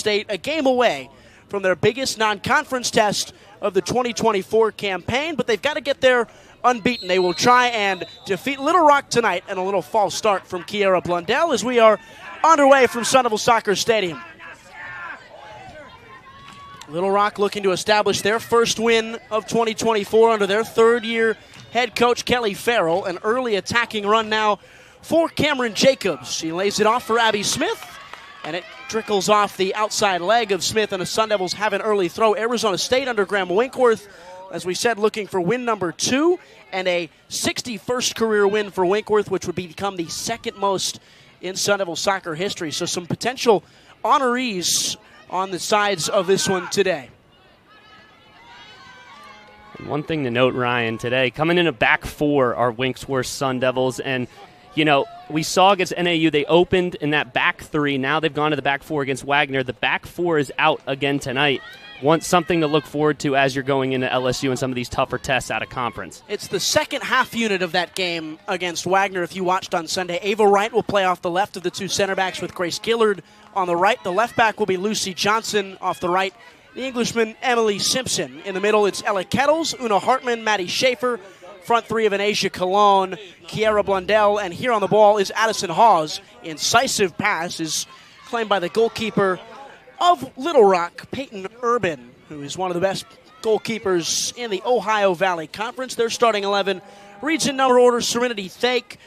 State, a game away from their biggest non-conference test of the 2024 campaign, but they've got to get there unbeaten. They will try and defeat Little Rock tonight, and a little false start from Kiera Blundell as we are underway from Sun Devil Soccer Stadium. Little Rock looking to establish their first win of 2024 under their third-year head coach Kelly Farrell. An early attacking run now for Cameron Jacobs. She lays it off for Abby Smith, and it trickles off the outside leg of Smith, and the Sun Devils have an early throw. Arizona State under Graham Winkworth, as we said, looking for win number 2 and a 61st career win for Winkworth, which would become the second most in Sun Devil soccer history. So some potential honorees on the sides of this one today. One thing to note, Ryan, today, coming in a back four are Winkworth Sun Devils, and you know, we saw against NAU, they opened in that back three. Now they've gone to the back four against Wagner. The back four is out again tonight. Want something to look forward to as you're going into LSU and some of these tougher tests out of conference. It's the second half unit of that game against Wagner. If you watched on Sunday, Ava Wright will play off the left of the two center backs with Grace Gillard on the right. The left back will be Lucy Johnson off the right. The Englishman, Emily Simpson. In the middle, it's Ella Kettles, Una Hartman, Maddie Schaefer. Front three of an Asia Cologne, Kiera Blundell, and here on the ball is Addison Hawes. Incisive pass is claimed by the goalkeeper of Little Rock, Peyton Urban, who is one of the best goalkeepers in the Ohio Valley Conference. Their starting 11 reads in number order: Serenity Thake,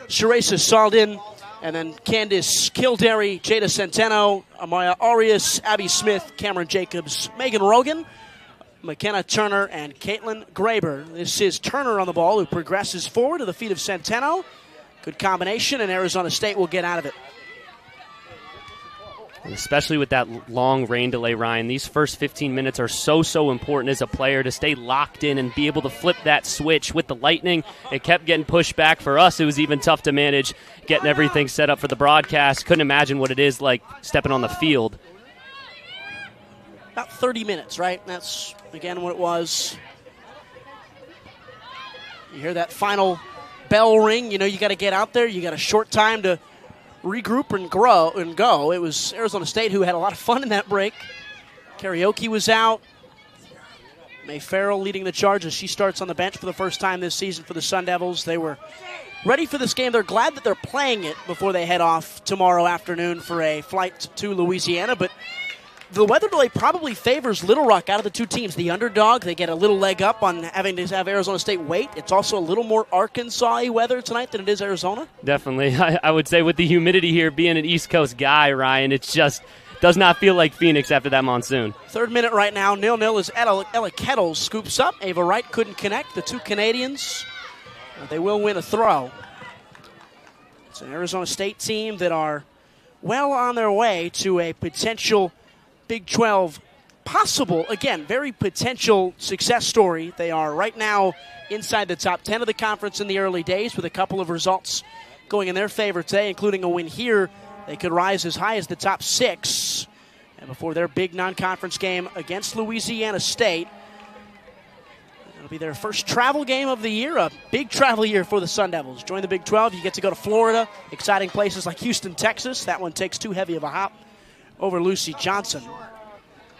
Sharesa Saldin, and then Candice Kildare, Jada Centeno, Amaya Arias, Abby Smith, Cameron Jacobs, Megan Rogan, McKenna Turner, and Caitlin Graber. This is Turner on the ball, who progresses forward to the feet of Centeno. Good combination, and Arizona State will get out of it. And especially with that long rain delay, Ryan, these first 15 minutes are so important as a player to stay locked in and be able to flip that switch. With the Lightning, it kept getting pushed back. For us, it was even tough to manage getting everything set up for the broadcast. Couldn't imagine what it is like stepping on the field. About 30 minutes, right? That's, again, what it was. You hear that final bell ring. You know you got to get out there. You got a short time to regroup and grow and go. It was Arizona State who had a lot of fun in that break. Karaoke was out. May Farrell leading the charge as she starts on the bench for the first time this season for the Sun Devils. They were ready for this game. They're glad that they're playing it before they head off tomorrow afternoon for a flight to Louisiana, but the weather delay probably favors Little Rock out of the two teams. The underdog, they get a little leg up on having to have Arizona State wait. It's also a little more Arkansas-y weather tonight than it is Arizona. Definitely. I would say with the humidity here, being an East Coast guy, Ryan, it just does not feel like Phoenix after that monsoon. Third minute right now, 0-0 as Ella Kettles scoops up. Ava Wright couldn't connect. The two Canadians, they will win a throw. It's an Arizona State team that are well on their way to a potential Big 12 possible, again, very potential success story. They are right now inside the top 10 of the conference in the early days with a couple of results going in their favor today, including a win here. They could rise as high as the top 6. And before their big non-conference game against Louisiana State, it'll be their first travel game of the year, a big travel year for the Sun Devils. Join the Big 12, you get to go to Florida, exciting places like Houston, Texas. That one takes too heavy of a hop over Lucy Johnson.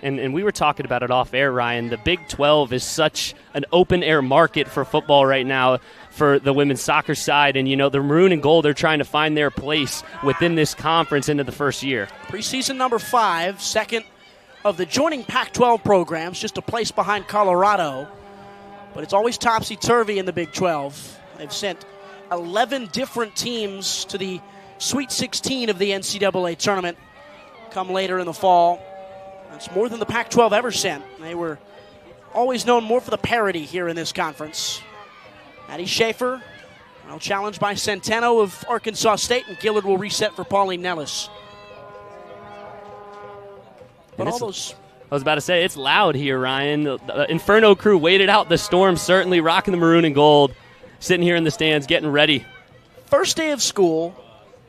And we were talking about it off air, Ryan. The Big 12 is such an open-air market for football right now for the women's soccer side. And, you know, the maroon and gold are trying to find their place within this conference into the first year. Preseason number 5, second of the joining Pac-12 programs, just a place behind Colorado. But it's always topsy-turvy in the Big 12. They've sent 11 different teams to the Sweet 16 of the NCAA tournament come later in the fall. That's more than the Pac-12 ever sent. They were always known more for the parity here in this conference. Maddie Schaefer, well challenged by Centeno of Arkansas State, and Gillard will reset for Pauline Nellis. But all those... I was about to say, it's loud here, Ryan. The Inferno crew waited out the storm, certainly rocking the maroon and gold, sitting here in the stands, getting ready. First day of school,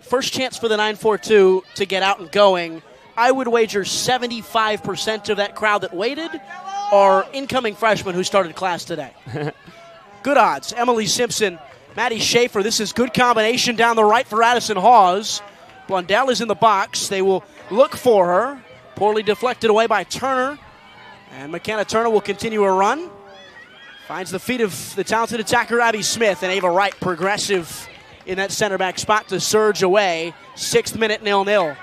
first chance for the 942 to get out and going. I would wager 75% of that crowd that waited are incoming freshmen who started class today. Good odds. Emily Simpson, Maddie Schaefer. This is good combination down the right for Addison Hawes. Blundell is in the box. They will look for her. Poorly deflected away by Turner. And McKenna Turner will continue a run. Finds the feet of the talented attacker Abby Smith, and Ava Wright progressive in that center back spot to surge away. 6th minute, 0-0.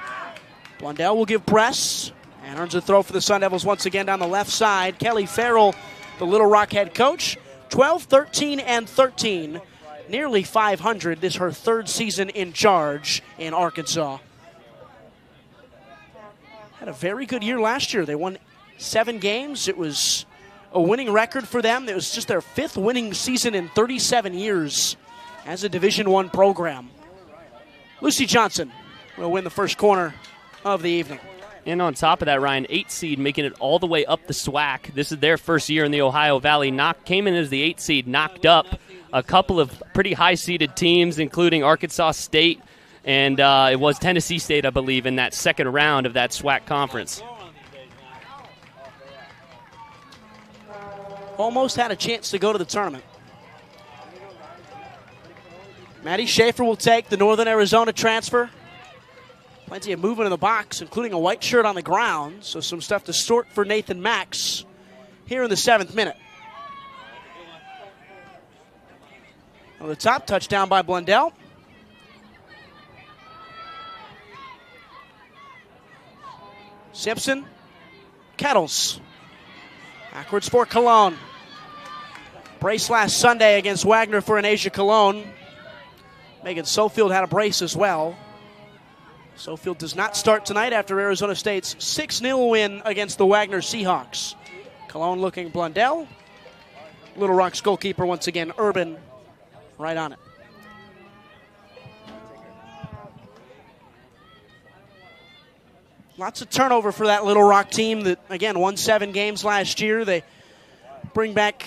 Blundell will give press and earns a throw for the Sun Devils once again down the left side. Kelly Farrell, the Little Rock head coach, 12, 13, and 13. Nearly 500. This is her 3rd season in charge in Arkansas. Had a very good year last year. They won 7 games. It was a winning record for them. It was just their 5th winning season in 37 years as a Division I program. Lucy Johnson will win the first corner of the evening. And on top of that, Ryan, 8 seed making it all the way up the SWAC. This is their first year in the Ohio Valley. Came in as the 8 seed, knocked up a couple of pretty high-seeded teams, including Arkansas State, and it was Tennessee State, I believe, in that second round of that SWAC conference. Almost had a chance to go to the tournament. Maddie Schaefer will take the Northern Arizona transfer. Plenty of movement in the box, including a white shirt on the ground, so some stuff to sort for Nathan Max here in the 7th minute. On the top, touchdown by Blundell. Simpson, Kettles. Backwards for Cologne. Brace last Sunday against Wagner for an Asia Cologne. Megan Sofield had a brace as well. Sofield does not start tonight after Arizona State's 6-0 win against the Wagner Seahawks. Cologne looking Blundell. Little Rock's goalkeeper once again, Urban, right on it. Lots of turnover for that Little Rock team that, again, won 7 games last year. They bring back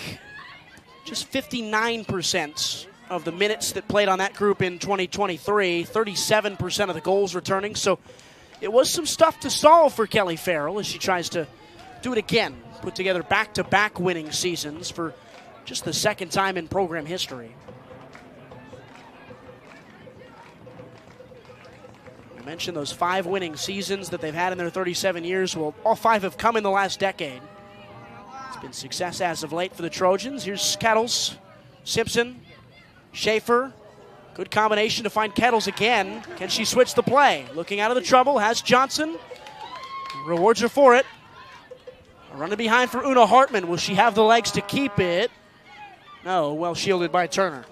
just 59% of the minutes that played on that group in 2023, 37% of the goals returning. So it was some stuff to solve for Kelly Farrell as she tries to do it again, put together back-to-back winning seasons for just the 2nd time in program history. I mentioned those 5 winning seasons that they've had in their 37 years. Well, all 5 have come in the last decade. It's been success as of late for the Trojans. Here's Kettles, Simpson, Schaefer. Good combination to find Kettles again. Can she switch the play? Looking out of the trouble, has Johnson. Rewards her for it. Running behind for Una Hartman. Will she have the legs to keep it? No, well shielded by Turner.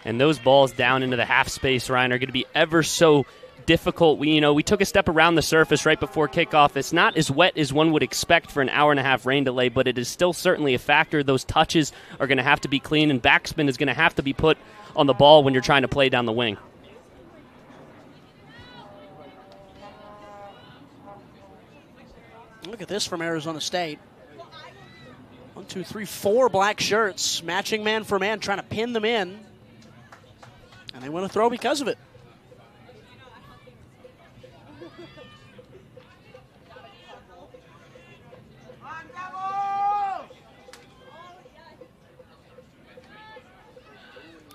And those balls down into the half space, Ryan, are going to be ever so difficult. We took a step around the surface right before kickoff. It's not as wet as one would expect for an hour-and-a-half rain delay, but it is still certainly a factor. Those touches are going to have to be clean, and backspin is going to have to be put on the ball when you're trying to play down the wing. Look at this from Arizona State. 1, 2, 3, 4 black shirts, matching man for man, trying to pin them in. And they want to throw because of it.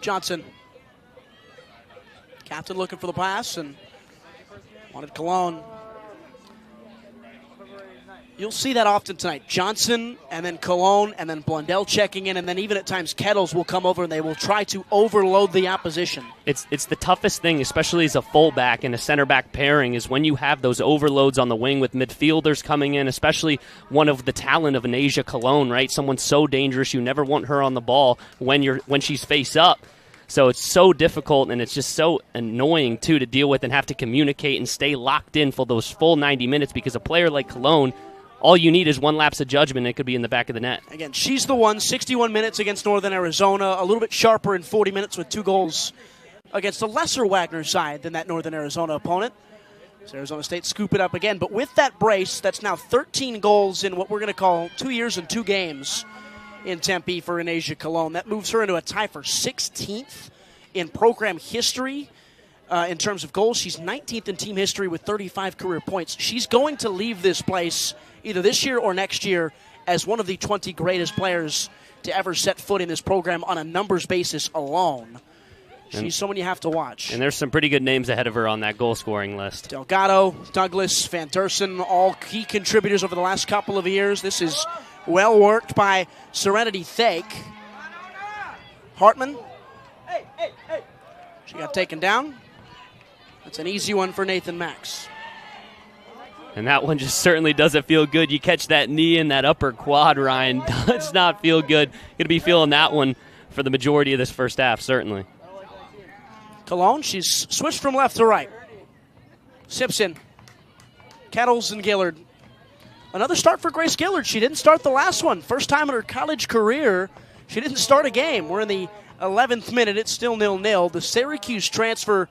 Johnson. Captain looking for the pass and wanted Cologne. You'll see that often tonight. Johnson and then Cologne and then Blundell checking in, and then even at times Kettles will come over and they will try to overload the opposition. It's the toughest thing, especially as a fullback and a center back pairing, is when you have those overloads on the wing with midfielders coming in, especially one of the talent of an Asia Cologne, right? Someone so dangerous, you never want her on the ball when she's face up. So it's so difficult, and it's just so annoying, too, to deal with and have to communicate and stay locked in for those full 90 minutes, because a player like Cologne, all you need is one lapse of judgment, and it could be in the back of the net. Again, she's the one, 61 minutes against Northern Arizona, a little bit sharper in 40 minutes with 2 goals against a lesser Wagner side than that Northern Arizona opponent. So Arizona State scoop it up again. But with that brace, that's now 13 goals in what we're going to call 2 years and 2 games in Tempe for Anasia Cologne. That moves her into a tie for 16th in program history in terms of goals. She's 19th in team history with 35 career points. She's going to leave this place either this year or next year as one of the 20 greatest players to ever set foot in this program on a numbers basis alone. She's someone you have to watch. And there's some pretty good names ahead of her on that goal-scoring list. Delgado, Douglas, Van Dersen, all key contributors over the last couple of years. This is well worked by Serenity Thake. Hartman. She got taken down. That's an easy one for Nathan Max. And that one just certainly doesn't feel good. You catch that knee in that upper quad, Ryan. Does not feel good. Going to be feeling that one for the majority of this first half, certainly. Cologne, she's switched from left to right. Simpson, Kettles, and Gillard. Another start for Grace Gillard. She didn't start the last one. First time in her college career, she didn't start a game. We're in the 11th minute. It's still 0-0. The Syracuse transfer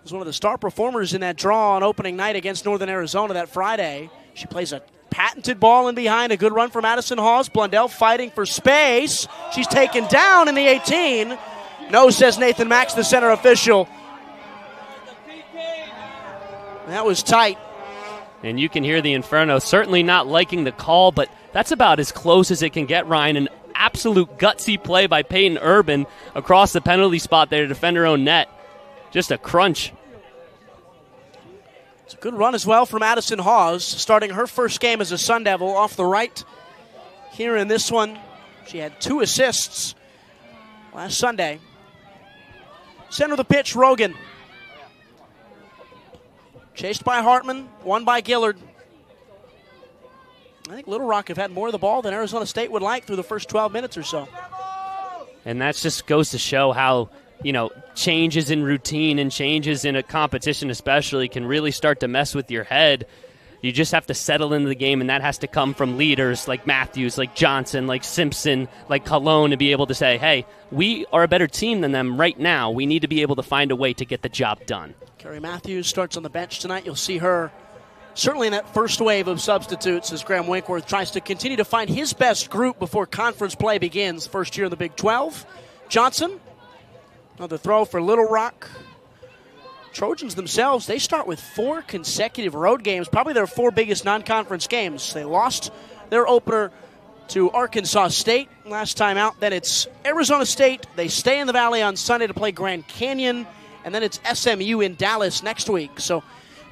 was one of the star performers in that draw on opening night against Northern Arizona that Friday. She plays a patented ball in behind. A good run from Madison Hawes. Blundell fighting for space. She's taken down in the 18. No, says Nathan Max, the center official. That was tight. And you can hear the Inferno certainly not liking the call, but that's about as close as it can get, Ryan. An absolute gutsy play by Peyton Urban across the penalty spot there to defend her own net. Just a crunch. It's a good run as well from Madison Hawes, starting her first game as a Sun Devil off the right. Here in this one, she had 2 assists last Sunday. Center of the pitch, Rogan. Chased by Hartman, won by Gillard. I think Little Rock have had more of the ball than Arizona State would like through the first 12 minutes or so. And that just goes to show how, changes in routine and changes in a competition especially can really start to mess with your head. You just have to settle into the game, and that has to come from leaders like Matthews, like Johnson, like Simpson, like Cologne to be able to say, hey, we are a better team than them right now. We need to be able to find a way to get the job done. Carrie Matthews starts on the bench tonight. You'll see her certainly in that first wave of substitutes as Graham Winkworth tries to continue to find his best group before conference play begins. First year in the Big 12. Johnson, another throw for Little Rock. Trojans themselves, they start with 4 consecutive road games, probably their 4 biggest non-conference games. They lost their opener to Arkansas State last time out. Then it's Arizona State. They stay in the Valley on Sunday to play Grand Canyon. And then it's SMU in Dallas next week. So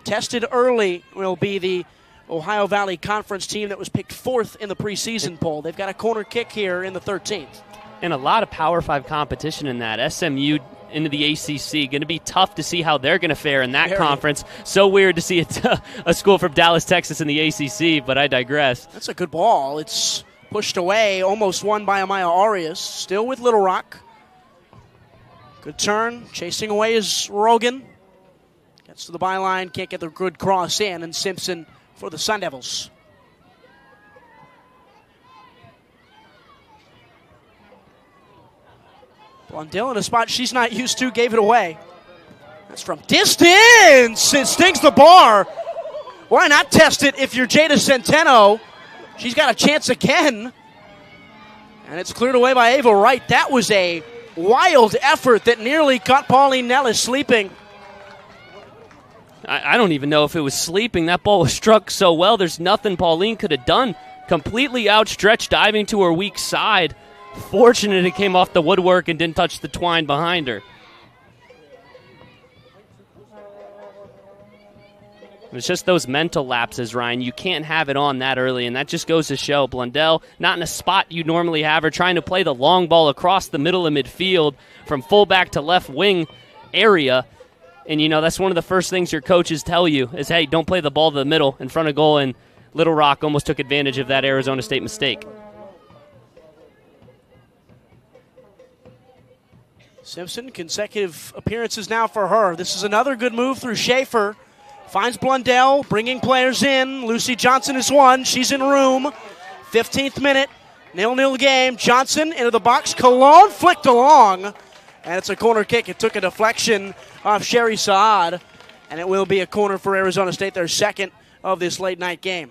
tested early will be the Ohio Valley Conference team that was picked 4th in the preseason poll. They've got a corner kick here in the 13th. And a lot of Power 5 competition in that. SMU into the ACC. Going to be tough to see how they're going to fare in that conference. So weird to see a school from Dallas, Texas in the ACC, but I digress. That's a good ball. It's pushed away, almost won by Amaya Arias. Still with Little Rock. Good turn. Chasing away is Rogan. Gets to the byline. Can't get the good cross in. And Simpson for the Sun Devils. Blundell in a spot she's not used to, gave it away. That's from distance. It stings the bar. Why not test it if you're Jada Centeno? She's got a chance again. And it's cleared away by Ava Wright. That was a wild effort that nearly caught Pauline Nellis sleeping. I don't even know if it was sleeping. That ball was struck so well, there's nothing Pauline could have done. Completely outstretched, diving to her weak side. Fortunate it came off the woodwork and didn't touch the twine behind her. It's just those mental lapses, Ryan. You can't have it on that early, and that just goes to show Blundell not in a spot you normally have her, trying to play the long ball across the middle of midfield from fullback to left wing area. And, that's one of the first things your coaches tell you is, hey, don't play the ball to the middle in front of goal, and Little Rock almost took advantage of that Arizona State mistake. Simpson, consecutive appearances now for her. This is another good move through Schaefer. Finds Blundell, bringing players in. Lucy Johnson is one. She's in room. 15th minute, 0-0 game. Johnson into the box. Cologne flicked along. And it's a corner kick. It took a deflection off Sherry Saad. And it will be a corner for Arizona State, their second of this late night game.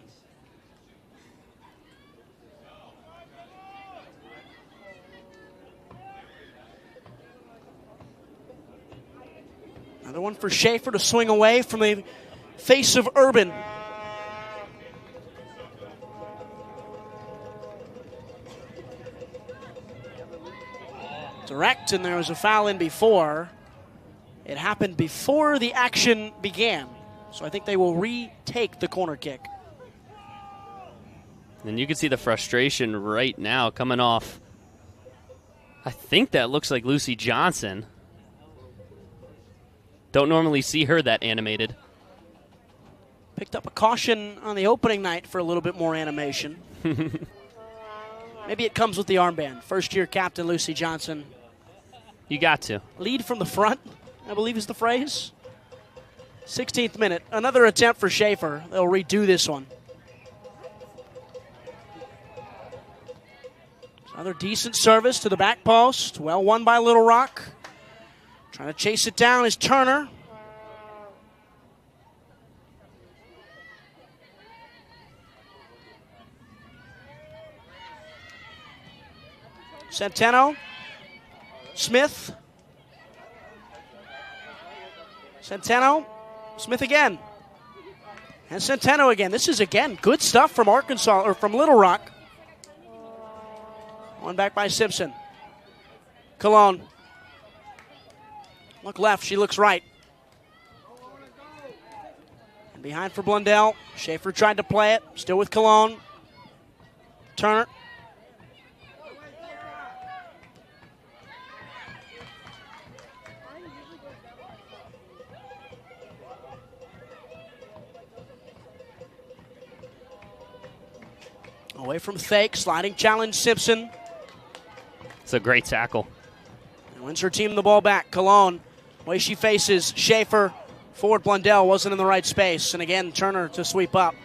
Another one for Schaefer to swing away from the face of Urban. Direct, and there was a foul in before. It happened before the action began, so I think they will retake the corner kick. And you can see the frustration right now coming off. I think that looks like Lucy Johnson. Don't normally see her that animated. Picked up a caution on the opening night for a little bit more animation. Maybe it comes with the armband. First-year captain Lucy Johnson. You got to. Lead from the front, I believe is the phrase. 16th minute. Another attempt for Schaefer. They'll redo this one. Another decent service to the back post. Well won by Little Rock. Trying to chase it down is Turner. Centeno. Smith. Centeno. Smith again. And Centeno again. This is, again, good stuff from Arkansas, or from Little Rock. One back by Simpson. Cologne. Look left, she looks right. And behind for Blundell. Schaefer tried to play it. Still with Cologne. Turner. Away from Thake. Sliding challenge, Simpson. It's a great tackle. And wins her team the ball back. Cologne. Way she faces Schaefer. Forward Blundell wasn't in the right space. And again, Turner to sweep up.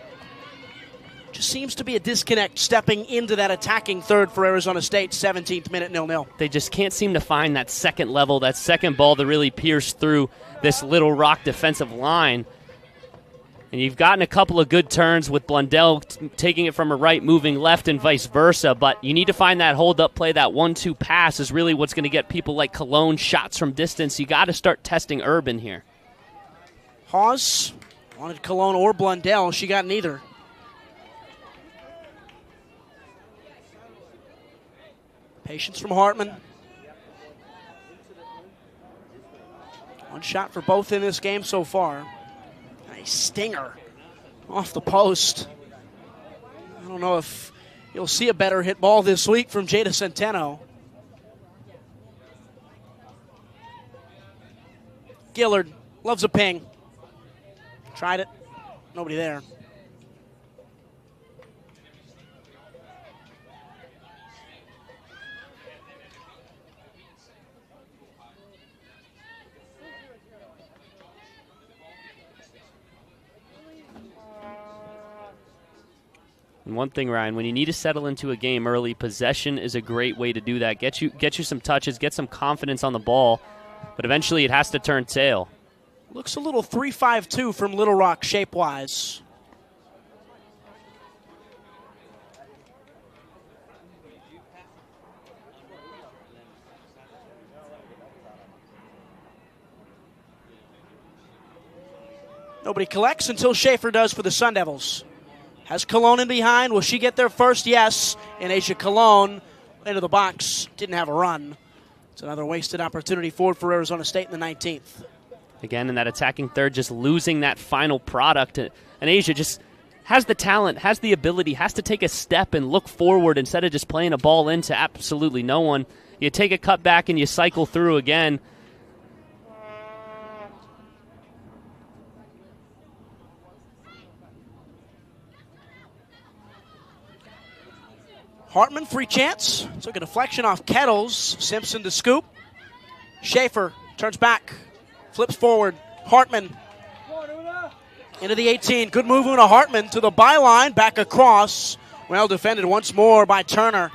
Just seems to be a disconnect stepping into that attacking third for Arizona State. 17th minute, 0-0. They just can't seem to find that second level, that second ball to really pierce through this Little Rock defensive line. And you've gotten a couple of good turns with Blundell taking it from her right, moving left, and vice versa. But you need to find that hold-up play, that 1-2 pass is really what's going to get people like Cologne shots from distance. You got to start testing Urban here. Hawes wanted Cologne or Blundell. She got neither. Patience from Hartman. One shot for both in this game so far. Nice stinger off the post. I don't know if you'll see a better hit ball this week from Jada Centeno. Gillard loves a ping. Tried it. Nobody there. And one thing, Ryan, when you need to settle into a game early, possession is a great way to do that. Get you some touches, get some confidence on the ball, but eventually it has to turn tail. Looks a little 3-5-2 from Little Rock shape-wise. Nobody collects until Schaefer does for the Sun Devils. Has Cologne in behind. Will she get there first? Yes. And Asia Cologne into the box. Didn't have a run. It's another wasted opportunity forward for Arizona State in the 19th. Again, in that attacking third, just losing that final product. And Asia just has the talent, has the ability, has to take a step and look forward instead of just playing a ball into absolutely no one. You take a cut back and you cycle through again. Hartman, free chance. Took a deflection off Kettles. Simpson to scoop. Schaefer turns back. Flips forward. Hartman into the 18. Good move, Una Hartman to the byline. Back across. Well defended once more by Turner.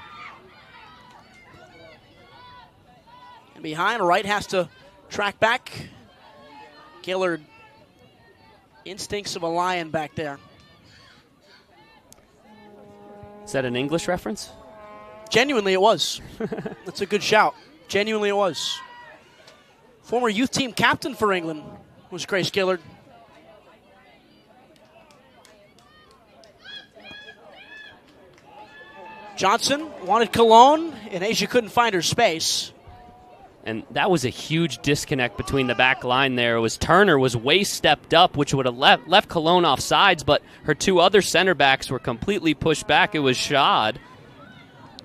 And behind, Wright has to track back. Gillard. Instincts of a lion back there. Is that an English reference? Genuinely, it was. That's a good shout. Genuinely, it was. Former youth team captain for England was Grace Gillard. Johnson wanted Cologne, and Asia couldn't find her space. And that was a huge disconnect between the back line there. It was Turner was way stepped up, which would have left Cologne off sides, but her two other center backs were completely pushed back. It was Schad.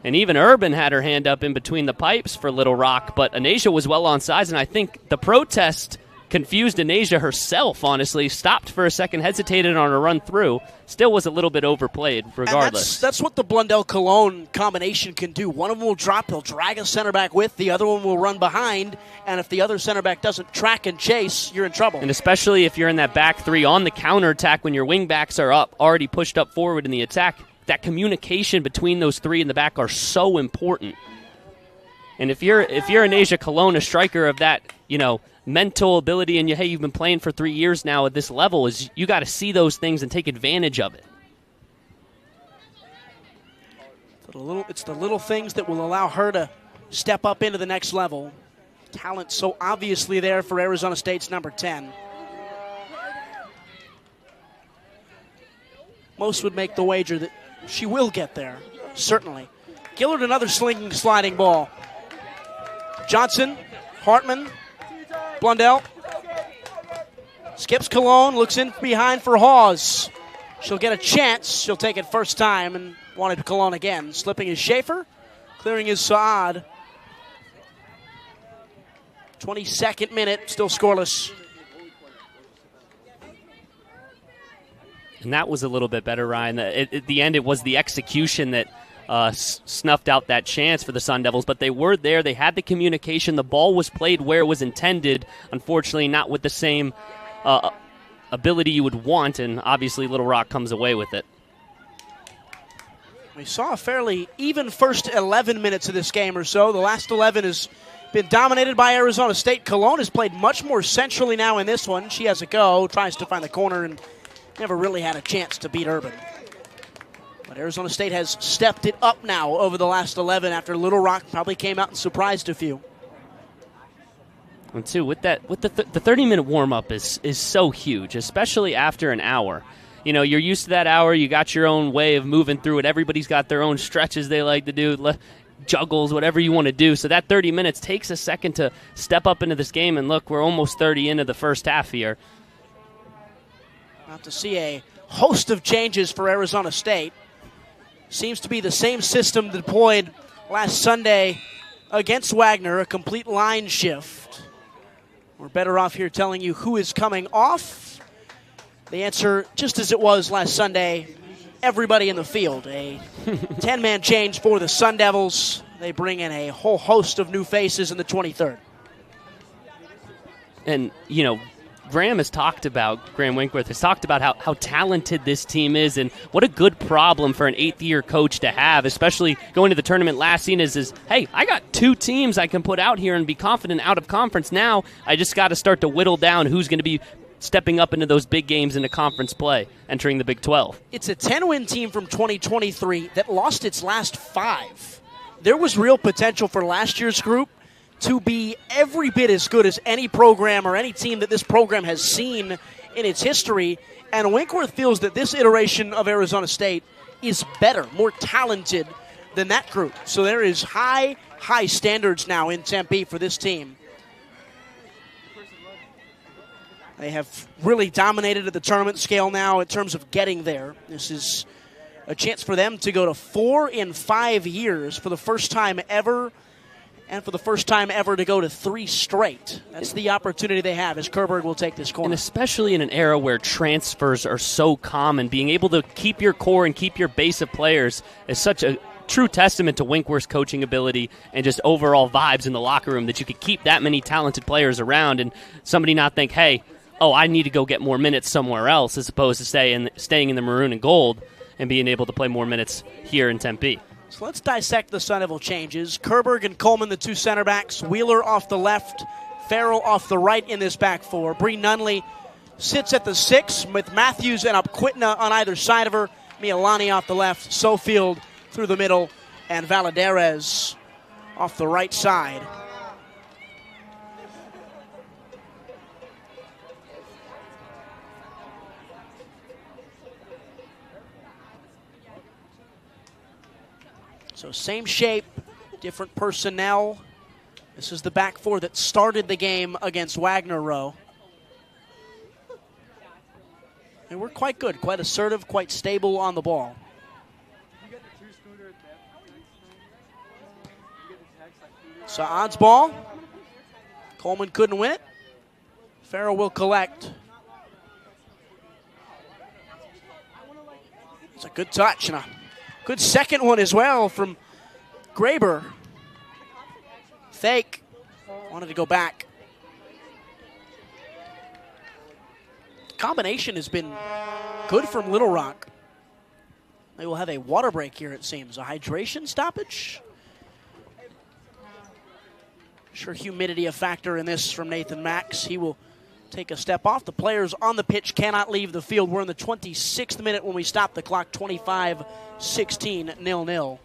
And even Urban had her hand up in between the pipes for Little Rock, but Anasia was well on sides, and I think the protest confused Anasia herself, honestly. Stopped for a second, hesitated on a run through. Still was a little bit overplayed, regardless. And that's what the Blundell-Cologne combination can do. One of them will drop, he'll drag a center back with, the other one will run behind, and if the other center back doesn't track and chase, you're in trouble. And especially if you're in that back three on the counterattack when your wing backs are up, already pushed up forward in the attack, that communication between those three in the back are so important. And if you're an Asia Cologne, a striker of that, mental ability, and you've been playing for 3 years now at this level, is you got to see those things and take advantage of it. It's the little things that will allow her to step up into the next level. Talent so obviously there for Arizona State's number 10. Most would make the wager that she will get there, certainly. Gillard, another slinging, sliding ball. Johnson, Hartman, Blundell. Skips Cologne, looks in behind for Hawes. She'll get a chance. She'll take it first time and wanted Cologne again. Slipping is Schaefer, clearing is Saad. 22nd minute, still scoreless. And that was a little bit better, Ryan. At the end, it was the execution that snuffed out that chance for the Sun Devils, but they were there. They had the communication. The ball was played where it was intended. Unfortunately, not with the same ability you would want, and obviously Little Rock comes away with it. We saw a fairly even first 11 minutes of this game or so. The last 11 has been dominated by Arizona State. Cologne has played much more centrally now in this one. She has a go, tries to find the corner, and never really had a chance to beat Urban. But Arizona State has stepped it up now over the last 11 after Little Rock probably came out and surprised a few. And too, with the 30-minute warm-up is so huge, especially after an hour. You're used to that hour. You got your own way of moving through it. Everybody's got their own stretches they like to do, juggles, whatever you want to do. So that 30 minutes takes a second to step up into this game. And look, we're almost 30 into the first half here. About to see a host of changes for Arizona State. Seems to be the same system deployed last Sunday against Wagner, a complete line shift. We're better off here telling you who is coming off. The answer, just as it was last Sunday, everybody in the field. A 10-man change for the Sun Devils. They bring in a whole host of new faces in the 23rd. And, Graham Winkworth has talked about how talented this team is, and what a good problem for an 8th-year coach to have, especially going to the tournament last season is, hey, I got 2 teams I can put out here and be confident out of conference. Now I just got to start to whittle down who's going to be stepping up into those big games into conference play, entering the Big 12. It's a 10-win team from 2023 that lost its last 5. There was real potential for last year's group to be every bit as good as any program or any team that this program has seen in its history. And Winkworth feels that this iteration of Arizona State is better, more talented than that group. So there is high standards now in Tempe for this team. They have really dominated at the tournament scale now in terms of getting there. This is a chance for them to go to 4 in 5 years for the first time ever, and for the first time ever to go to 3 straight. That's the opportunity they have as Kerberg will take this corner. And especially in an era where transfers are so common, being able to keep your core and keep your base of players is such a true testament to Winkworth's coaching ability and just overall vibes in the locker room, that you could keep that many talented players around and somebody not think, hey, I need to go get more minutes somewhere else, as opposed to staying in the maroon and gold and being able to play more minutes here in Tempe. So let's dissect the Sun Devil changes. Kerberg and Coleman, the 2 center backs. Wheeler off the left. Farrell off the right in this back 4. Bree Nunley sits at the 6 with Matthews and Upquitna on either side of her. Mialani off the left. Sofield through the middle. And Valadares off the right side. So same shape, different personnel This is the back four that started the game against Wagner Row. They were quite good, quite assertive, quite stable on the ball. Saad's ball. Coleman couldn't win it. Farrell will collect. It's a good touch and a good second one as well from Graber. Fake. Wanted to go back. Combination has been good from Little Rock. They will have a water break here, it seems. A hydration stoppage. Sure, humidity a factor in this from Nathan Max. He will take a step off. The players on the pitch cannot leave the field. We're in the 26th minute when we stop the clock. 25-16, 0-0.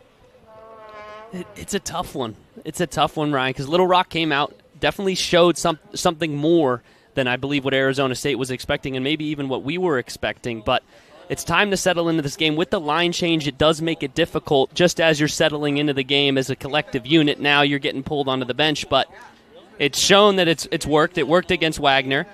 It's a tough one. It's a tough one, Ryan, because Little Rock came out, definitely showed something more than I believe what Arizona State was expecting and maybe even what we were expecting. But it's time to settle into this game. With the line change, it does make it difficult just as you're settling into the game as a collective unit. Now you're getting pulled onto the bench, but it's shown that it's worked. It worked against Wagner.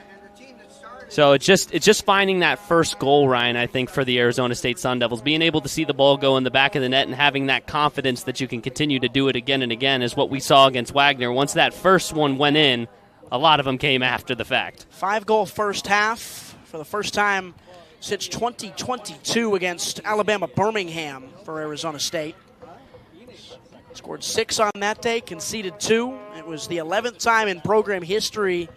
So it's just finding that first goal, Ryan, I think, for the Arizona State Sun Devils. Being able to see the ball go in the back of the net and having that confidence that you can continue to do it again and again is what we saw against Wagner. Once that first one went in, a lot of them came after the fact. 5-goal first half for the first time since 2022 against Alabama Birmingham for Arizona State. Scored 6 on that day, conceded 2. It was the 11th time in program history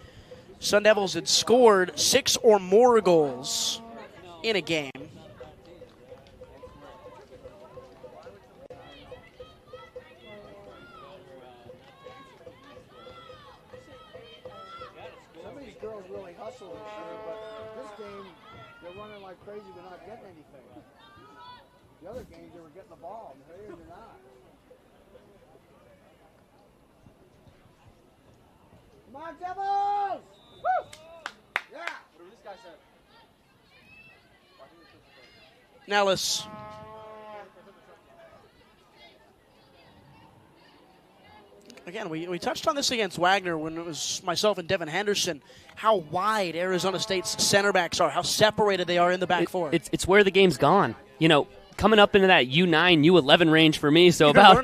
Sun Devils had scored 6 or more goals in a game. Some of these girls really hustle this year, but this game, they're running like crazy but not getting anything. The other games, they were getting the ball. Here they're not. Come on, Devils! Woo! Yeah! Whatever this guy said. Nellis. Again, we touched on this against Wagner when it was myself and Devin Henderson, how wide Arizona State's center backs are, how separated they are in the back four. It's where the game's gone. You know, coming up into that U9, U11 range for me, so You're about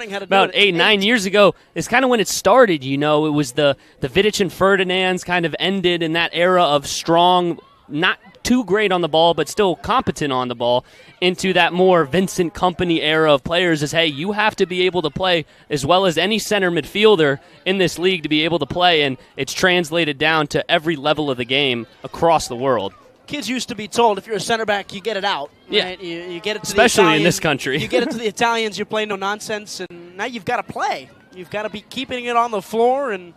8-9 years ago is kind of when it started, you know. It was the Vidic and Ferdinands kind of ended in that era of strong, not too great on the ball, but still competent on the ball, into that more Vincent Company era of players is, hey, you have to be able to play as well as any center midfielder in this league to be able to play, and it's translated down to every level of the game across the world. Kids used to be told if you're a center back, you get it out. Right? Yeah. You get it to especially the Italians, in this country. You get it to the Italians, you play no nonsense, and now you've got to play. You've got to be keeping it on the floor and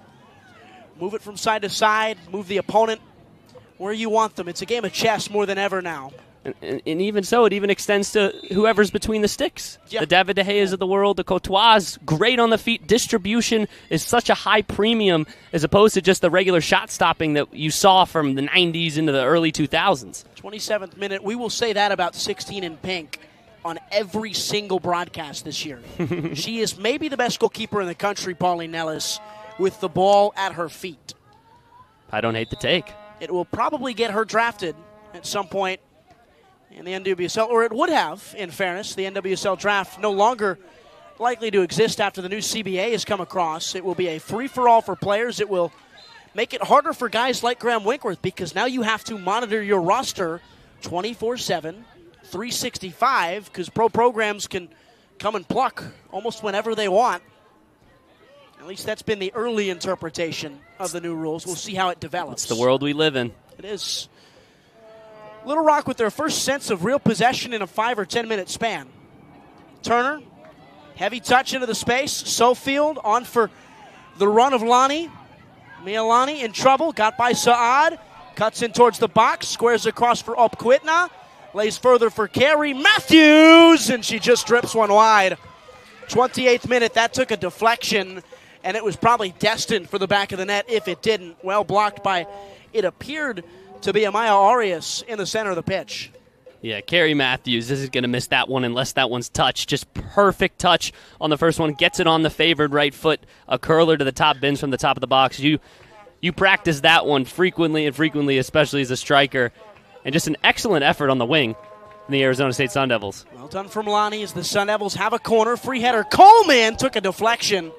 move it from side to side, move the opponent where you want them. It's a game of chess more than ever now. And even so, it even extends to whoever's between the sticks. Yeah. The David De Gea's of the world, the Courtois, great on the feet. Distribution is such a high premium as opposed to just the regular shot stopping that you saw from the 90s into the early 2000s. 27th minute. We will say that about 16 in pink on every single broadcast this year. She is maybe the best goalkeeper in the country, Pauline Nellis, with the ball at her feet. I don't hate the take. It will probably get her drafted at some point in the NWSL, or it would have, in fairness. The NWSL draft no longer likely to exist after the new CBA has come across. It will be a free-for-all for players. It will make it harder for guys like Graham Winkworth because now you have to monitor your roster 24/7, 365, because pro programs can come and pluck almost whenever they want. At least that's been the early interpretation of the new rules. We'll see how it develops. It's the world we live in. It is. Little Rock with their first sense of real possession in a 5 or 10 minute span. Turner, heavy touch into the space. Sofield on for the run of Lonnie. Mialani in trouble, got by Saad. Cuts in towards the box, squares across for Opquitna. Lays further for Carey Matthews, and she just drips one wide. 28th minute, that took a deflection, and it was probably destined for the back of the net if it didn't. Well blocked by, it appeared to be Amaya Arias in the center of the pitch. Yeah, Carrie Matthews is going to miss that one unless that one's touched. Just perfect touch on the first one. Gets it on the favored right foot. A curler to the top bins from the top of the box. You practice that one frequently, especially as a striker. And just an excellent effort on the wing in the Arizona State Sun Devils. Well done from Lonnie as the Sun Devils have a corner. Free header. Coleman took a deflection.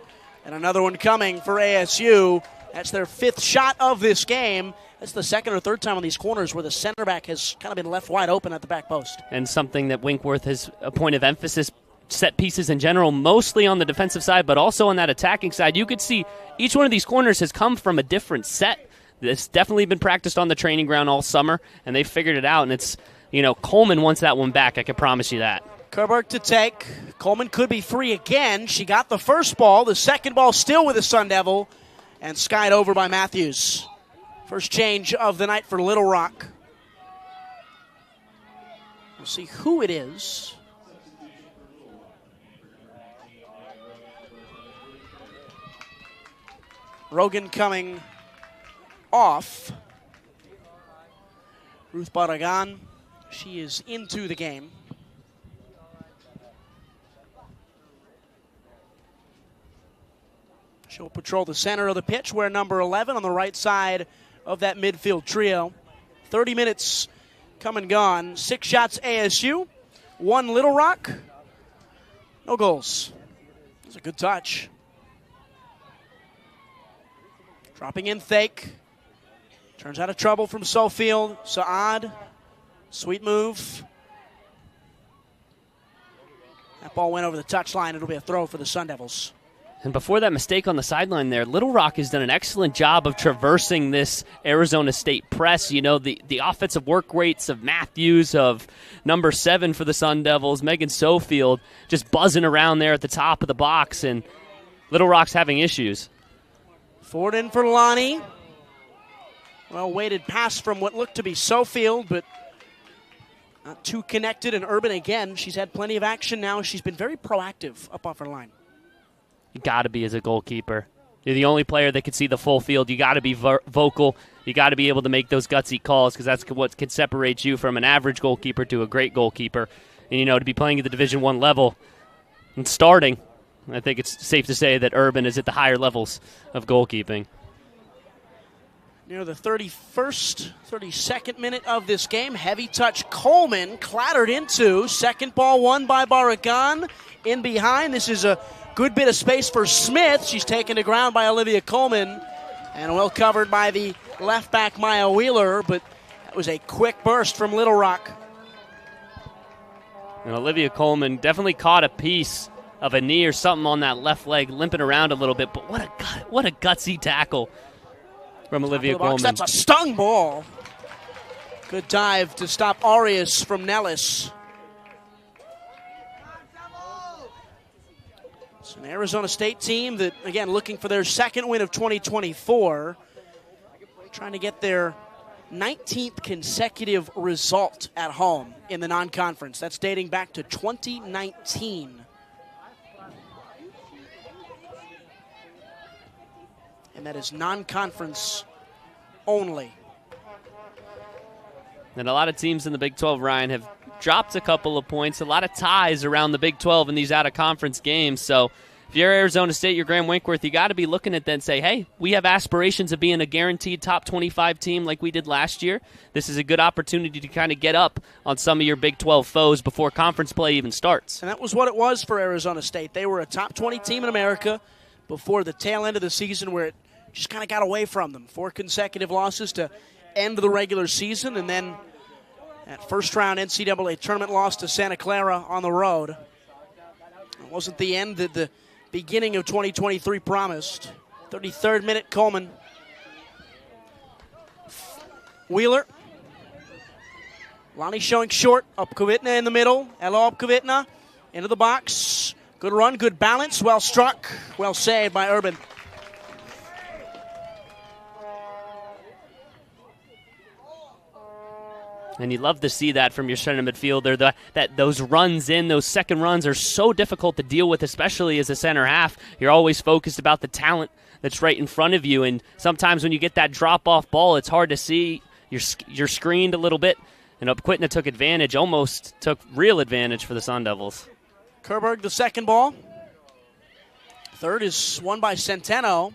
And another one coming for ASU. That's their 5th shot of this game. That's the 2nd or 3rd time on these corners where the center back has kind of been left wide open at the back post. And something that Winkworth has a point of emphasis, set pieces in general, mostly on the defensive side, but also on that attacking side. You could see each one of these corners has come from a different set. It's definitely been practiced on the training ground all summer, and they figured it out. And it's, Coleman wants that one back. I can promise you that. Kerberg to take. Coleman could be free again. She got the first ball. The second ball still with the Sun Devil, and skied over by Matthews. First change of the night for Little Rock. We'll see who it is. Rogan coming off. Ruth Barragan, she is into the game. She'll patrol the center of the pitch, where number 11 on the right side of that midfield trio. 30 minutes come and gone. 6 shots ASU, 1 Little Rock. No goals. That's a good touch. Dropping in Thake. Turns out of trouble from Sofield. Saad. Sweet move. That ball went over the touchline. It'll be a throw for the Sun Devils. And before that mistake on the sideline there, Little Rock has done an excellent job of traversing this Arizona State press. The offensive work rates of Matthews, of number 7 for the Sun Devils, Megan Sofield, just buzzing around there at the top of the box, and Little Rock's having issues. Forward in for Lonnie. Well-weighted pass from what looked to be Sofield, but not too connected. And Urban, again, she's had plenty of action now. She's been very proactive up off her line. You got to be as a goalkeeper. You're the only player that can see the full field. You got to be vocal. You got to be able to make those gutsy calls, because that's what can separate you from an average goalkeeper to a great goalkeeper. And, to be playing at the Division I level and starting, I think it's safe to say that Urban is at the higher levels of goalkeeping. Near the 32nd minute of this game, heavy touch. Coleman clattered into. Second ball won by Barragan. In behind, this is a good bit of space for Smith. She's taken to ground by Olivia Coleman, and well covered by the left back Maya Wheeler, but that was a quick burst from Little Rock. And Olivia Coleman definitely caught a piece of a knee or something on that left leg, limping around a little bit, but what a gutsy tackle from Olivia Coleman. That's a stung ball. Good dive to stop Arias from Nellis. It's an Arizona State team that, again, looking for their second win of 2024, trying to get their 19th consecutive result at home in the non-conference. That's dating back to 2019. And that is non-conference only. And a lot of teams in the Big 12, Ryan, have dropped a couple of points. A lot of ties around the Big 12 in these out-of-conference games. So if you're Arizona State, you're Graham Winkworth, you got to be looking at that and say, hey, we have aspirations of being a guaranteed top 25 team like we did last year. This is a good opportunity to kind of get up on some of your Big 12 foes before conference play even starts. And that was what it was for Arizona State. They were a top 20 team in America before the tail end of the season, where it just kind of got away from them. 4 consecutive losses to end the regular season, and then that first-round NCAA tournament loss to Santa Clara on the road. It wasn't the end that the beginning of 2023 promised. 33rd minute, Coleman. Wheeler. Lonnie showing short. Opkovitna in the middle. Ella Opkovitna into the box. Good run, good balance, well struck, well saved by Urban. And you love to see that from your center midfielder. Those runs in, those second runs are so difficult to deal with, especially as a center half. You're always focused about the talent that's right in front of you. And sometimes when you get that drop-off ball, it's hard to see. You're screened a little bit. And Upquitna took advantage, almost took real advantage for the Sun Devils. Kerberg, the second ball. Third is won by Centeno.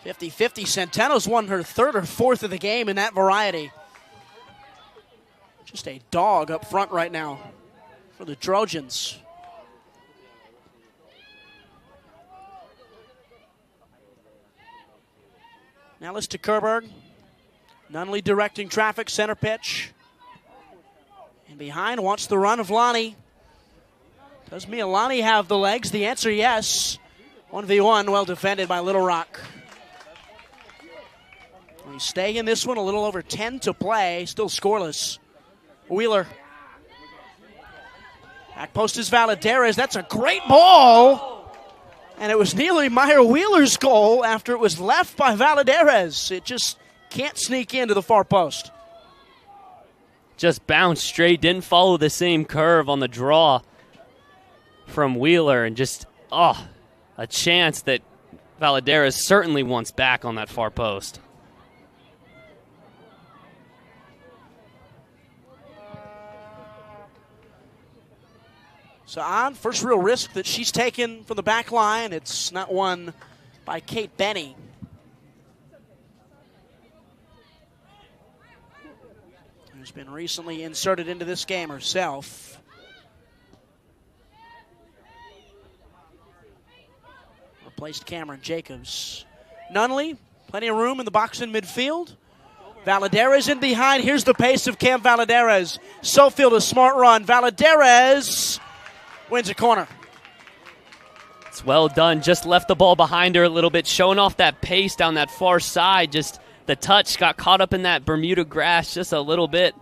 50-50. Centeno's won her third or fourth of the game in that variety. Just a dog up front right now for the Trojans. Now let's to Kerberg. Nunley directing traffic, center pitch. And behind wants the run of Lonnie. Does Mialani have the legs? The answer, yes. 1v1, well defended by Little Rock. We stay in this one, a little over 10 to play, still scoreless. Wheeler. Back post is Valadares. That's a great ball. And it was nearly Meyer Wheeler's goal after it was left by Valadares. It just can't sneak into the far post. Just bounced straight, didn't follow the same curve on the draw from Wheeler, and just, a chance that Valadares certainly wants back on that far post. So on, first real risk that she's taken from the back line. It's not won by Kate Benny. Who's been recently inserted into this game herself. Replaced Cameron Jacobs. Nunley, plenty of room in the box in midfield. Valadares in behind. Here's the pace of Cam Valadares. Sofield, a smart run. Valadares wins a corner. It's well done. Just left the ball behind her a little bit, showing off that pace down that far side. Just the touch got caught up in that Bermuda grass just a little bit.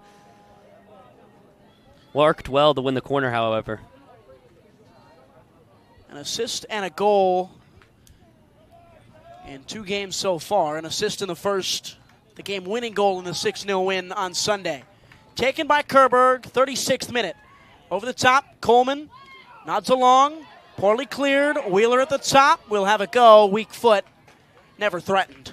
Worked well to win the corner, however. An assist and a goal in 2 games so far. An assist in the first, the game-winning goal in the 6-0 win on Sunday. Taken by Kerberg, 36th minute. Over the top, Coleman nods along, poorly cleared. Wheeler at the top, will have a go. Weak foot, never threatened.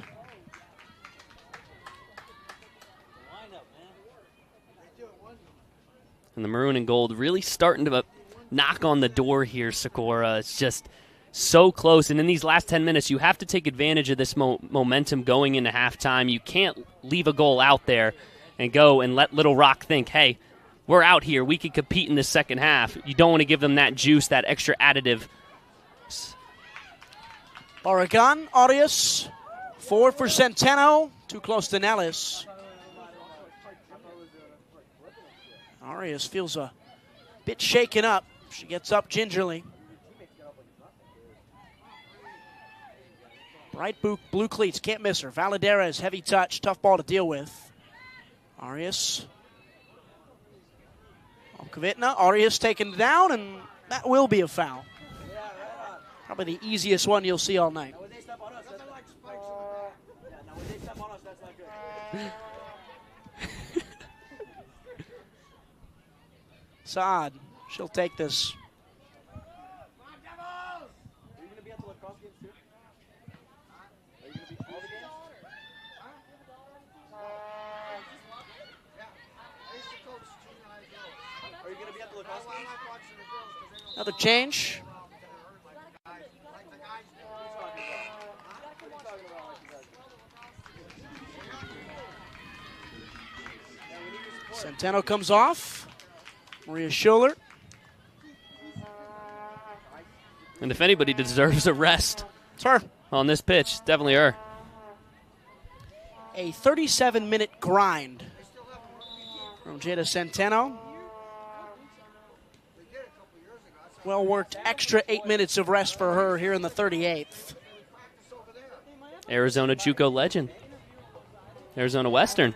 And the maroon and gold really starting to knock on the door here, Socorro. It's just so close. And in these last 10 minutes, you have to take advantage of this momentum going into halftime. You can't leave a goal out there and go and let Little Rock think, hey, we're out here. We can compete in the second half. You don't want to give them that juice, that extra additive. Oregon, Arias, 4 for Centeno, too close to Nellis. Arias feels a bit shaken up. She gets up gingerly. Bright blue cleats, can't miss her. Valadares, heavy touch, tough ball to deal with. Arias. Kvitna, Arias taken down, and that will be a foul. Probably the easiest one you'll see all night. Saad, she'll take this. Another change. Centeno comes off. Maria Schuller. And if anybody deserves a rest, it's her. On this pitch, definitely her. A 37-minute grind from Jada Centeno. Well worked extra 8 minutes of rest for her here in the 38th. Arizona JUCO legend. Arizona Western.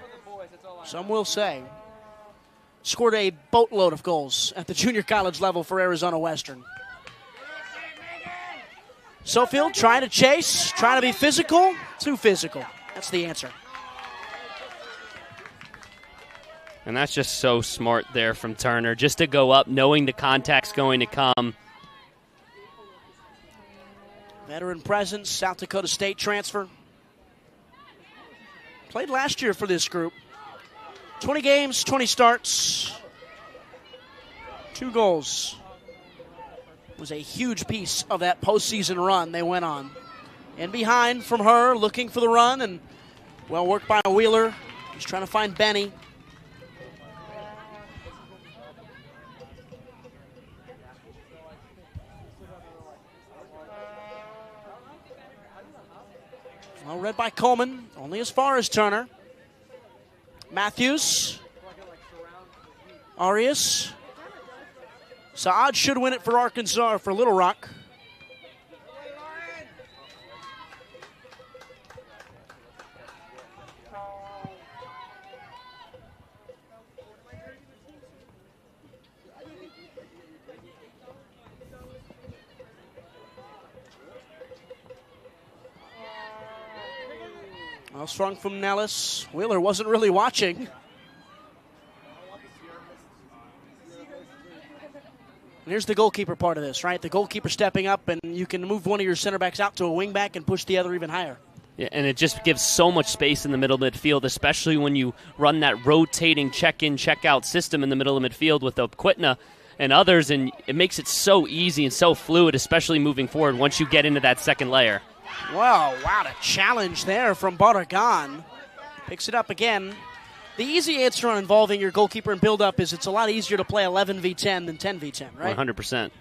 Some will say. Scored a boatload of goals at the junior college level for Arizona Western. Sofield trying to chase, trying to be physical. Too physical. That's the answer. And that's just so smart there from Turner, just to go up knowing the contact's going to come. Veteran presence, South Dakota State transfer. Played last year for this group. 20 games, 20 starts, 2 goals. Was a huge piece of that postseason run they went on. In behind from her, looking for the run, and well worked by Wheeler. He's trying to find Benny. Well read by Coleman, only as far as Turner. Matthews. Arias. Saad should win it for Arkansas, for Little Rock. Well strung from Nellis. Wheeler wasn't really watching. And here's the goalkeeper part of this, right? The goalkeeper stepping up, and you can move one of your center backs out to a wing back and push the other even higher. Yeah, and it just gives so much space in the middle of midfield, especially when you run that rotating check-in, check-out system in the middle of midfield with Oquitna and others, and it makes it so easy and so fluid, especially moving forward once you get into that second layer. Well, wow, a challenge there from Barragan. Picks it up again. The easy answer on involving your goalkeeper in build-up is it's a lot easier to play 11v10 than 10v10, right? 100%.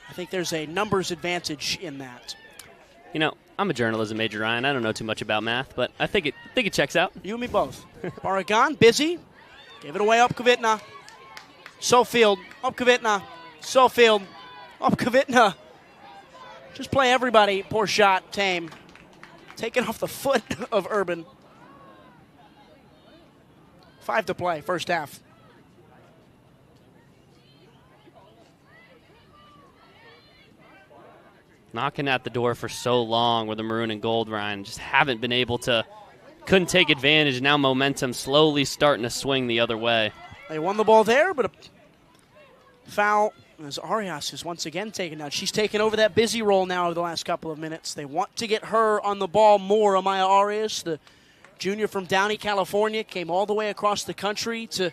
I think there's a numbers advantage in that. You know, I'm a journalism major, Ryan. I don't know too much about math, but I think it checks out. You and me both. Barragan, busy. Gave it away up Kvitna. Sofield, up Kvitna. Sofield, up Kvitna. Just play everybody. Poor shot, Tame. Taken off the foot of Urban. 5 to play, first half. Knocking at the door for so long with the maroon and gold, Ryan. Just haven't been able to, couldn't take advantage. Now momentum slowly starting to swing the other way. They won the ball there, but a foul as Arias is once again taken down. She's taken over that busy role now over the last couple of minutes. They want to get her on the ball more. Amaya Arias, the junior from Downey, California, came all the way across the country to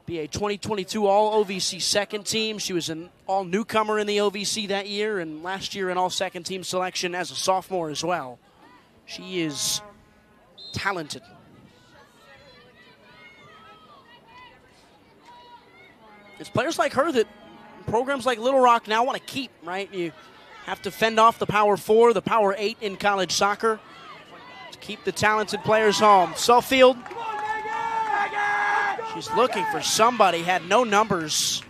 be a 2022 All-OVC second team. She was an all-newcomer in the OVC that year, and last year an all-second team selection as a sophomore as well. She is talented. It's players like her that programs like Little Rock now want to keep, right? You have to fend off the Power 4, the Power 8 in college soccer to keep the talented players home. Suffield, she's looking for somebody, had no numbers.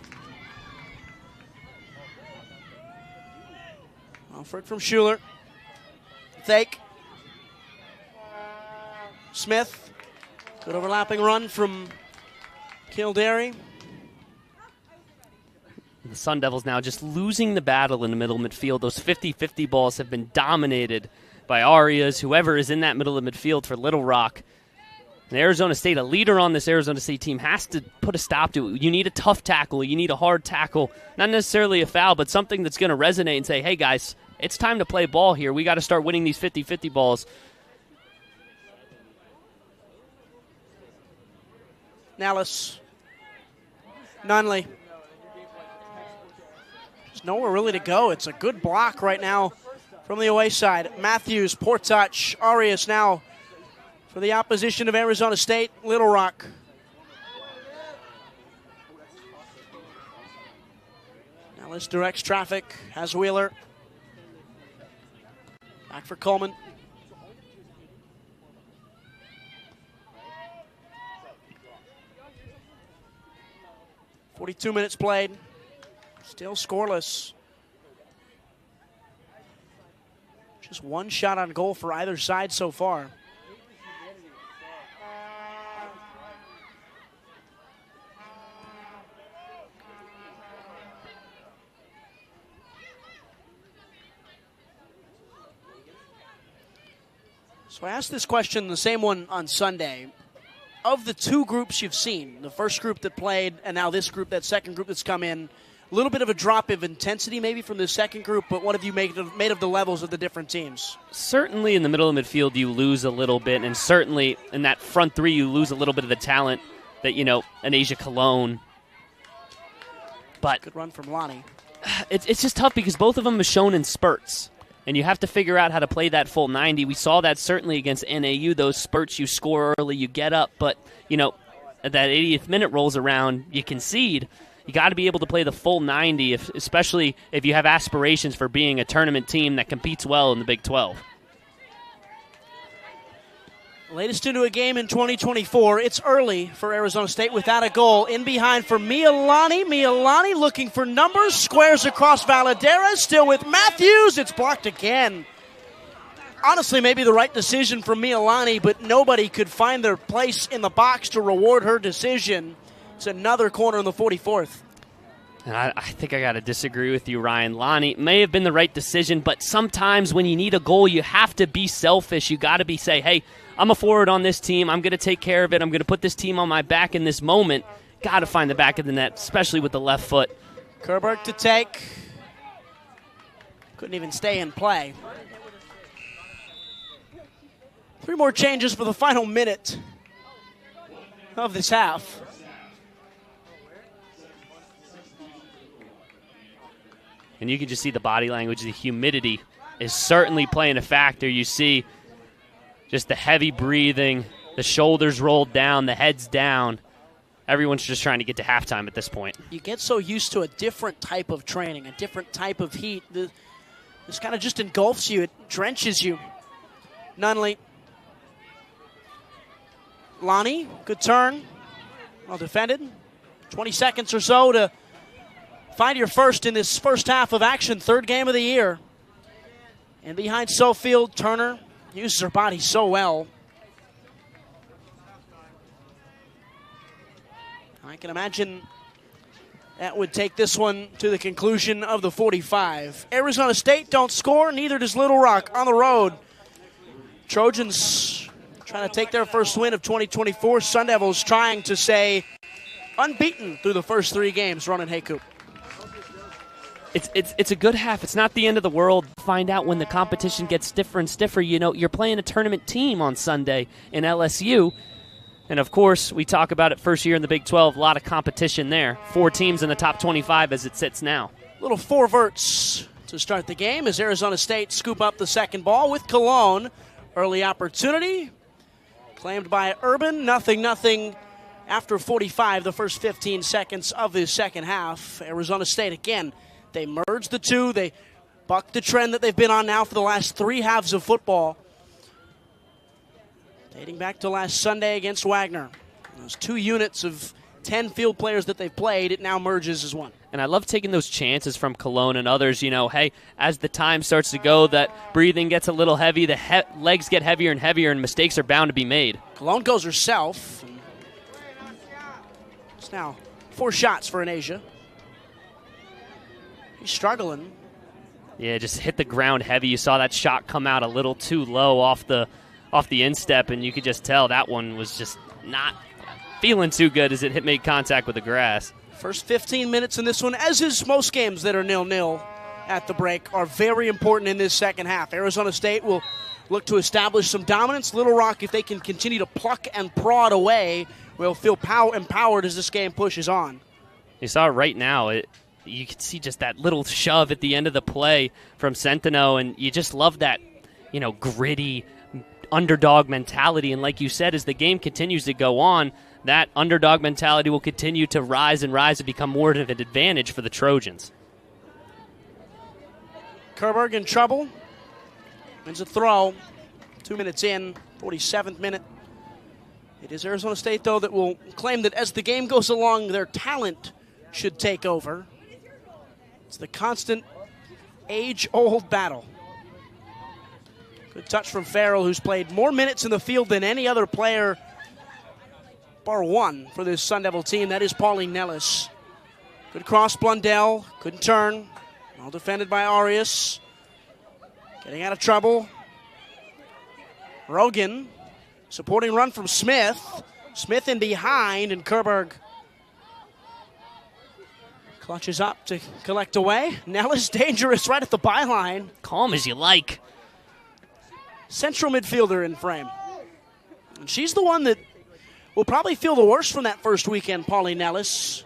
Alfred from Schuler. Thake. Smith. Good overlapping run from Kildare. The Sun Devils now just losing the battle in the middle midfield. Those 50-50 balls have been dominated by Arias, whoever is in that middle of midfield for Little Rock. And Arizona State, a leader on this Arizona State team, has to put a stop to it. You need a tough tackle. You need a hard tackle. Not necessarily a foul, but something that's going to resonate and say, hey, guys, it's time to play ball here. We got to start winning these 50-50 balls. Nellis. Nunley. There's nowhere really to go. It's a good block right now from the away side. Matthews, poor touch. Arias now for the opposition of Arizona State, Little Rock. Nellis directs traffic, has Wheeler. Back for Coleman. .42 minutes played. Still scoreless. Just one shot on goal for either side so far. So I asked this question, the same one on Sunday. Of the two groups you've seen, the first group that played and now this group, that second group that's come in, A little bit of a drop of intensity maybe from the second group, but what have you made of the levels of the different teams? Certainly in the middle of midfield you lose a little bit, and certainly in that front three you lose a little bit of the talent that, an Asia Cologne. But good run from Lonnie. It's just tough because both of them have shown in spurts, and you have to figure out how to play that full 90. We saw that certainly against NAU, those spurts, you score early, you get up, but, that 80th minute rolls around, you concede. You got to be able to play the full 90, especially if you have aspirations for being a tournament team that competes well in the Big 12. Latest into a game in 2024. It's early for Arizona State without a goal. In behind for Mialani. Mialani looking for numbers. Squares across Valadares. Still with Matthews. It's blocked again. Honestly, maybe the right decision for Mialani, but nobody could find their place in the box to reward her decision. It's another corner in the 44th. And I think I got to disagree with you, Ryan. Lonnie may have been the right decision, but sometimes when you need a goal, you have to be selfish. You got to say, hey, I'm a forward on this team. I'm going to take care of it. I'm going to put this team on my back in this moment. Got to find the back of the net, especially with the left foot. Kerberg to take. Couldn't even stay in play. 3 more changes for the final minute of this half. And you can just see the body language. The humidity is certainly playing a factor. You see just the heavy breathing, the shoulders rolled down, the head's down. Everyone's just trying to get to halftime at this point. You get so used to a different type of training, a different type of heat. This kind of just engulfs you. It drenches you. Nunley. Lonnie, good turn. Well defended. 20 seconds or so to find your first in this first half of action, third game of the year. And behind Sofield, Turner uses her body so well. I can imagine that would take this one to the conclusion of the 45. Arizona State don't score, neither does Little Rock on the road. Trojans trying to take their first win of 2024. Sun Devils trying to stay unbeaten through the first 3 games run in Haycoop. It's a good half. It's not the end of the world. Find out when the competition gets stiffer and stiffer. You're playing a tournament team on Sunday in LSU. And, of course, we talk about it first year in the Big 12. A lot of competition there. 4 teams in the top 25 as it sits now. Little 4 verts to start the game as Arizona State scoop up the second ball with Cologne. Early opportunity. Claimed by Urban. Nothing after 45, the first 15 seconds of the second half. Arizona State, again, they merge the two. They buck the trend that they've been on now for the last 3 halves of football. Dating back to last Sunday against Wagner. Those 2 units of 10 field players that they've played, it now merges as one. And I love taking those chances from Cologne and others. Hey, as the time starts to go, that breathing gets a little heavy, the legs get heavier and heavier, and mistakes are bound to be made. Cologne goes herself. It's now 4 shots for an Asia. He's struggling. Yeah, just hit the ground heavy. You saw that shot come out a little too low off the instep, and you could just tell that one was just not feeling too good as it made contact with the grass. First 15 minutes in this one, as is most games that are 0-0 at the break, are very important in this second half. Arizona State will look to establish some dominance. Little Rock, if they can continue to pluck and prod away, will feel empowered as this game pushes on. You saw it right now. You can see just that little shove at the end of the play from Centeno, and you just love that, gritty underdog mentality. And like you said, as the game continues to go on, that underdog mentality will continue to rise and become more of an advantage for the Trojans. Kerberg in trouble. Wins a throw. 2 minutes in, 47th minute. It is Arizona State, though, that will claim that as the game goes along, their talent should take over. It's the constant age-old battle. Good touch from Farrell, who's played more minutes in the field than any other player, bar one, for this Sun Devil team. That is Pauline Nellis. Good cross, Blundell. Couldn't turn. Well defended by Arias. Getting out of trouble. Rogan. Supporting run from Smith. Smith in behind, and Kerberg Clutches up to collect away. Nellis dangerous right at the byline. Calm as you like. Central midfielder in frame. And she's the one that will probably feel the worst from that first weekend, Pauline Nellis.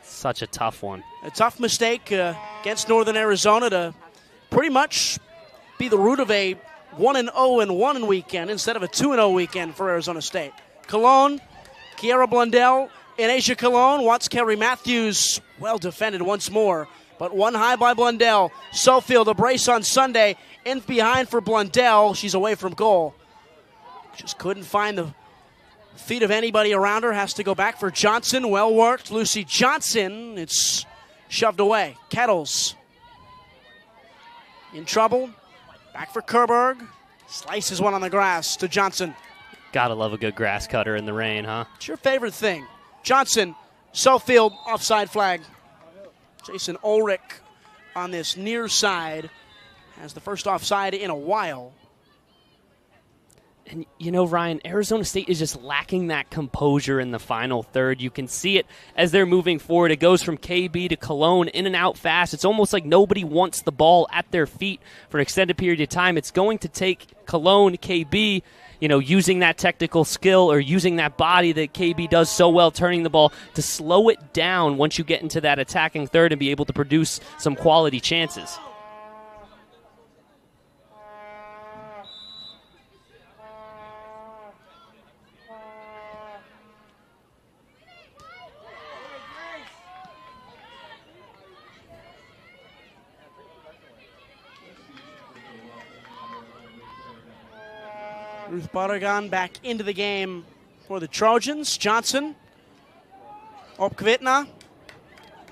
Such a tough one. A tough mistake against Northern Arizona to pretty much be the root of a 1-0-1 weekend instead of a 2-0 weekend for Arizona State. Cologne, Kiera Blundell in Asia Cologne. Watts Kerry Matthews, well defended once more, but one high by Blundell. Sofield, a brace on Sunday, in behind for Blundell. She's away from goal. Just couldn't find the feet of anybody around her. Has to go back for Johnson. Well worked. Lucy Johnson. It's shoved away. Kettles in trouble. Back for Kerberg. Slices one on the grass to Johnson. Gotta love a good grass cutter in the rain, huh? It's your favorite thing. Johnson, Sofield, offside flag. Jason Ulrich on this near side has the first offside in a while. And, you know, Ryan, Arizona State is just lacking that composure in the final third. You can see it as they're moving forward. It goes from KB to Cologne, in and out fast. It's almost like nobody wants the ball at their feet for an extended period of time. It's going to take Cologne, KB, you know, using that technical skill or using that body that KB does so well, turning the ball, to slow it down once you get into that attacking third and be able to produce some quality chances. Ruth Barragan back into the game for the Trojans. Johnson, Opkvitna,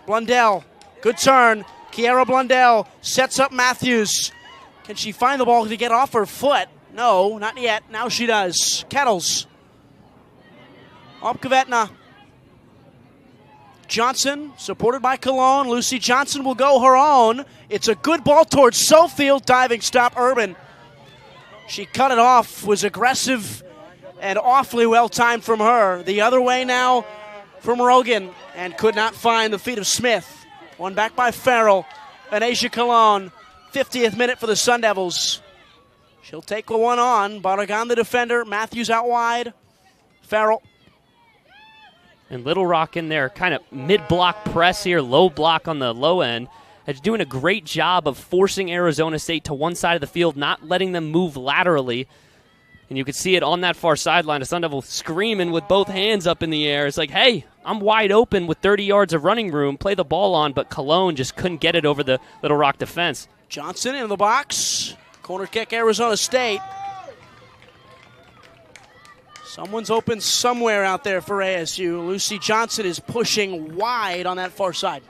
Blundell, good turn. Kiera Blundell sets up Matthews. Can she find the ball to get off her foot? No, not yet. Now she does. Kettles. Opkvitna. Johnson, supported by Cologne. Lucy Johnson will go her own. It's a good ball towards Sofield. Diving stop, Urban. She cut it off, was aggressive and awfully well timed from her. The other way now from Rogan, and could not find the feet of Smith. One back by Farrell and Asia Cologne. 50th minute for the Sun Devils. She'll take the one on. Barragan the defender. Matthews out wide. Farrell. And Little Rock in there, kind of mid-block press here, low block on the low end. Is doing a great job of forcing Arizona State to one side of the field, not letting them move laterally. And you could see it on that far sideline, a Sun Devil screaming with both hands up in the air. It's like, hey, I'm wide open with 30 yards of running room, play the ball on, but Cologne just couldn't get it over the Little Rock defense. Johnson in the box. Corner kick, Arizona State. Someone's open somewhere out there for ASU. Lucy Johnson is pushing wide on that far side.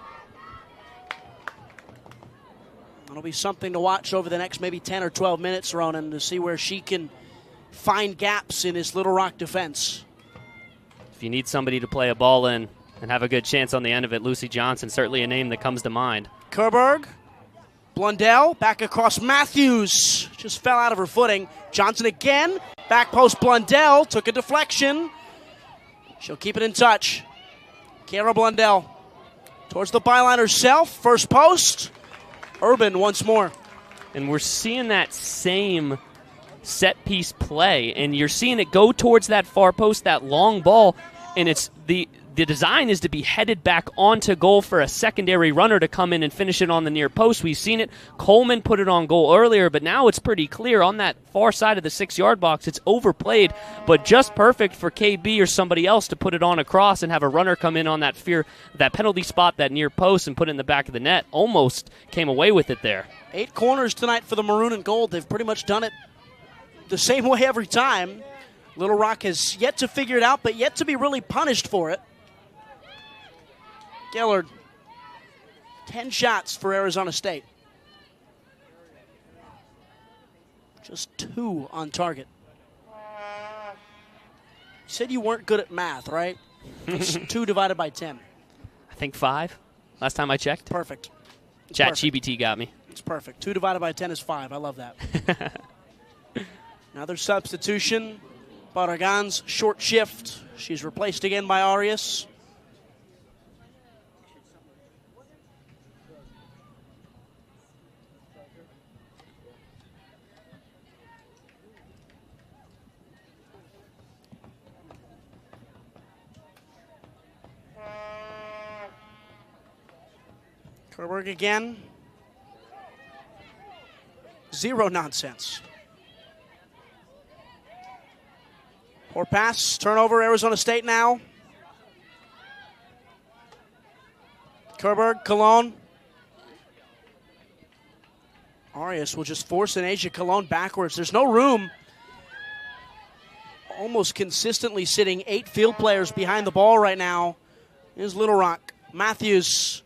It'll be something to watch over the next maybe 10 or 12 minutes, Ronan, to see where she can find gaps in this Little Rock defense. If you need somebody to play a ball in and have a good chance on the end of it, Lucy Johnson, certainly a name that comes to mind. Kerberg, Blundell, back across Matthews. Just fell out of her footing. Johnson again, back post Blundell, took a deflection. She'll keep it in touch. Kiera Blundell towards the byline herself, first post. Urban once more. And we're seeing that same set-piece play, and you're seeing it go towards that far post, that long ball, and it's the design is to be headed back onto goal for a secondary runner to come in and finish it on the near post. We've seen it. Coleman put it on goal earlier, but now it's pretty clear on that far side of the 6-yard box. It's overplayed, but just perfect for KB or somebody else to put it on across and have a runner come in on that penalty spot, that near post, and put it in the back of the net. Almost came away with it there. 8 corners tonight for the Maroon and Gold. They've pretty much done it the same way every time. Little Rock has yet to figure it out, but yet to be really punished for it. Gillard, 10 shots for Arizona State. Just 2 on target. You said you weren't good at math, right? It's 2 divided by 10. I think 5, last time I checked. Perfect. ChatGPT got me. It's perfect. 2 divided by 10 is 5. I love that. Another substitution. Barragan's short shift. She's replaced again by Arias. Kerberg again. Zero nonsense. Poor pass, turnover, Arizona State now. Kerberg, Cologne. Arias will just force an Asia Cologne backwards. There's no room. Almost consistently sitting 8 field players behind the ball right now is Little Rock. Matthews,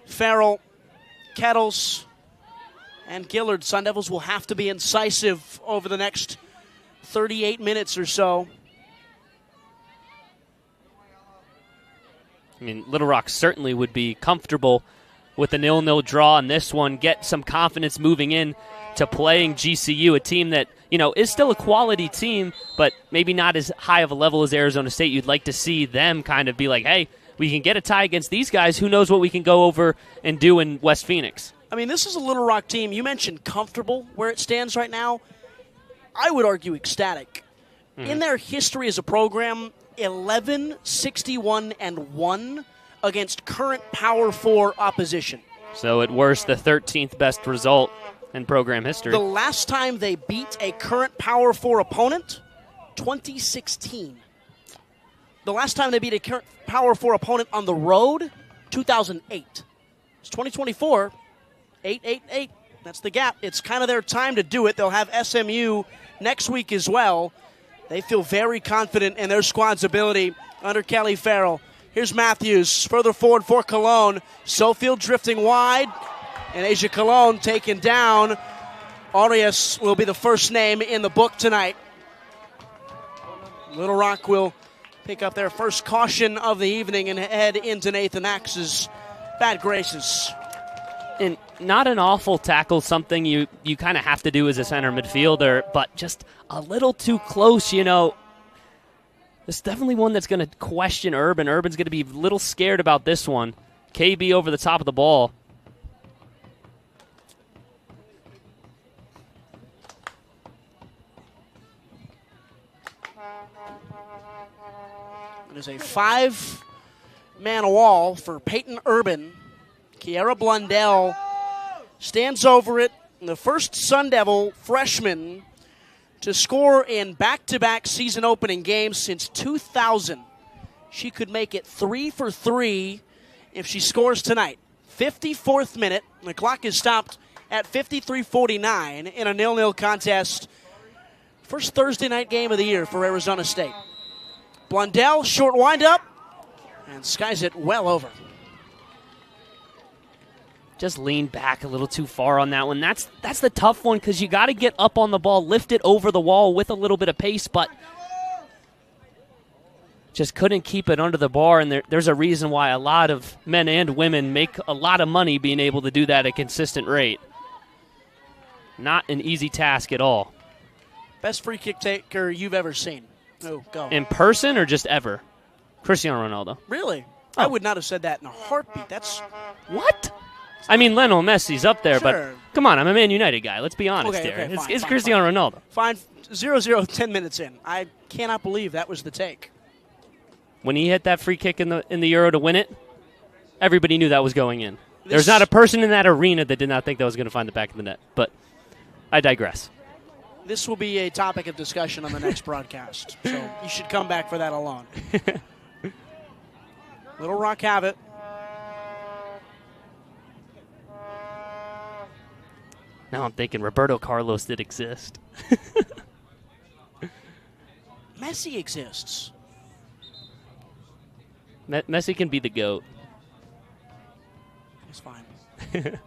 Farrell, Kettles, and Gillard. Sun Devils will have to be incisive over the next 38 minutes or so. I mean, Little Rock certainly would be comfortable with a 0-0 draw on this one, get some confidence moving in to playing GCU, a team that, you know, is still a quality team, but maybe not as high of a level as Arizona State. You'd like to see them kind of be like, hey, we can get a tie against these guys. Who knows what we can go over and do in West Phoenix? I mean, this is a Little Rock team. You mentioned comfortable where it stands right now. I would argue ecstatic. In their history as a program, 11-61-1 against current Power 4 opposition. So at worst, the 13th best result in program history. The last time they beat a current Power 4 opponent, 2016. The last time they beat a current Power 4 opponent on the road, 2008. It's 2024, 8-8-8. That's the gap. It's kind of their time to do it. They'll have SMU next week as well. They feel very confident in their squad's ability under Kelly Farrell. Here's Matthews, further forward for Cologne. Sofield drifting wide, and Asia Cologne taken down. Arias will be the first name in the book tonight. Little Rock will pick up their first caution of the evening and head into Nathan Axe's bad graces. And not an awful tackle, something you kind of have to do as a center midfielder, but just a little too close, you know. This is definitely one that's going to question Urban. Urban's going to be a little scared about this one. KB over the top of the ball. It is a 5-man wall for Peyton Urban. Kiera Blundell stands over it. The first Sun Devil freshman to score in back-to-back season-opening games since 2000. She could make it 3 for 3 if she scores tonight. 54th minute. The clock is stopped at 53:49 in a 0-0 contest. First Thursday night game of the year for Arizona State. Blundell, short wind-up, and skies it well over. Just leaned back a little too far on that one. That's the tough one because you got to get up on the ball, lift it over the wall with a little bit of pace, but just couldn't keep it under the bar, and there's a reason why a lot of men and women make a lot of money being able to do that at a consistent rate. Not an easy task at all. Best free kick taker you've ever seen. Oh, go. In person or just ever? Cristiano Ronaldo. Really? Oh. I would not have said that in a heartbeat. That's what? I mean, Lionel Messi's up there, sure. but come on, I'm a Man United guy. Let's be honest here. Okay, It's Cristiano Ronaldo. Fine. 0-0, 10 minutes in. I cannot believe that was the take. When he hit that free kick in the Euro to win it, everybody knew that was going in. There's not a person in that arena that did not think that was going to find the back of the net. But I digress. This will be a topic of discussion on the next broadcast, so you should come back for that alone. Little Rock have it. Now I'm thinking Roberto Carlos did exist. Messi exists. Messi can be the GOAT. It's fine. I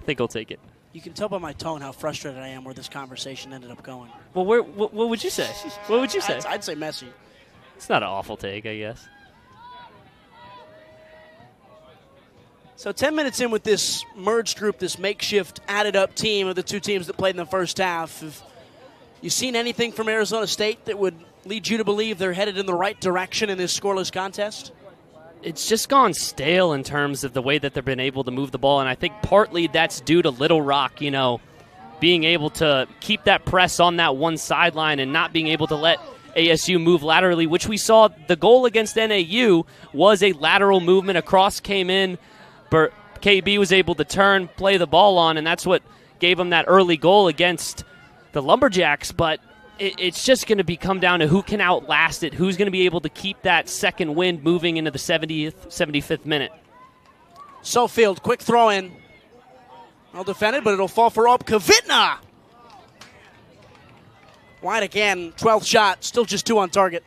think I'll take it. You can tell by my tone how frustrated I am where this conversation ended up going. Well, what would you say? What would you say? I'd say Messi. It's not an awful take, I guess. So 10 minutes in with this merged group, this makeshift added-up team of the two teams that played in the first half, have you seen anything from Arizona State that would lead you to believe they're headed in the right direction in this scoreless contest? It's just gone stale in terms of the way that they've been able to move the ball, and I think partly that's due to Little Rock, you know, being able to keep that press on that one sideline and not being able to let ASU move laterally, which we saw the goal against NAU was a lateral movement. A cross came in KB was able to turn, play the ball on, and that's what gave them that early goal against the Lumberjacks. But it's just going to come down to who can outlast it, who's going to be able to keep that second wind moving into the 75th minute. Sofield, quick throw in. Well defended, but it'll fall for Kvitna. Wide again, 12th shot, still just 2 on target.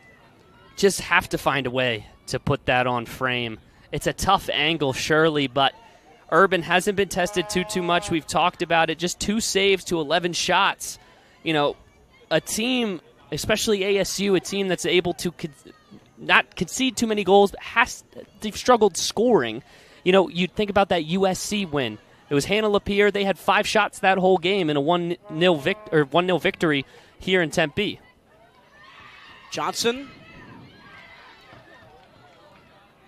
Just have to find a way to put that on frame. It's a tough angle, surely, but Urban hasn't been tested too much. We've talked about it. Just 2 saves to 11 shots. You know, a team, especially ASU, a team that's able to not concede too many goals, but they've struggled scoring. You know, you think about that USC win. It was Hannah Lapierre. They had 5 shots that whole game in a 1-0 victory here in Tempe. Johnson.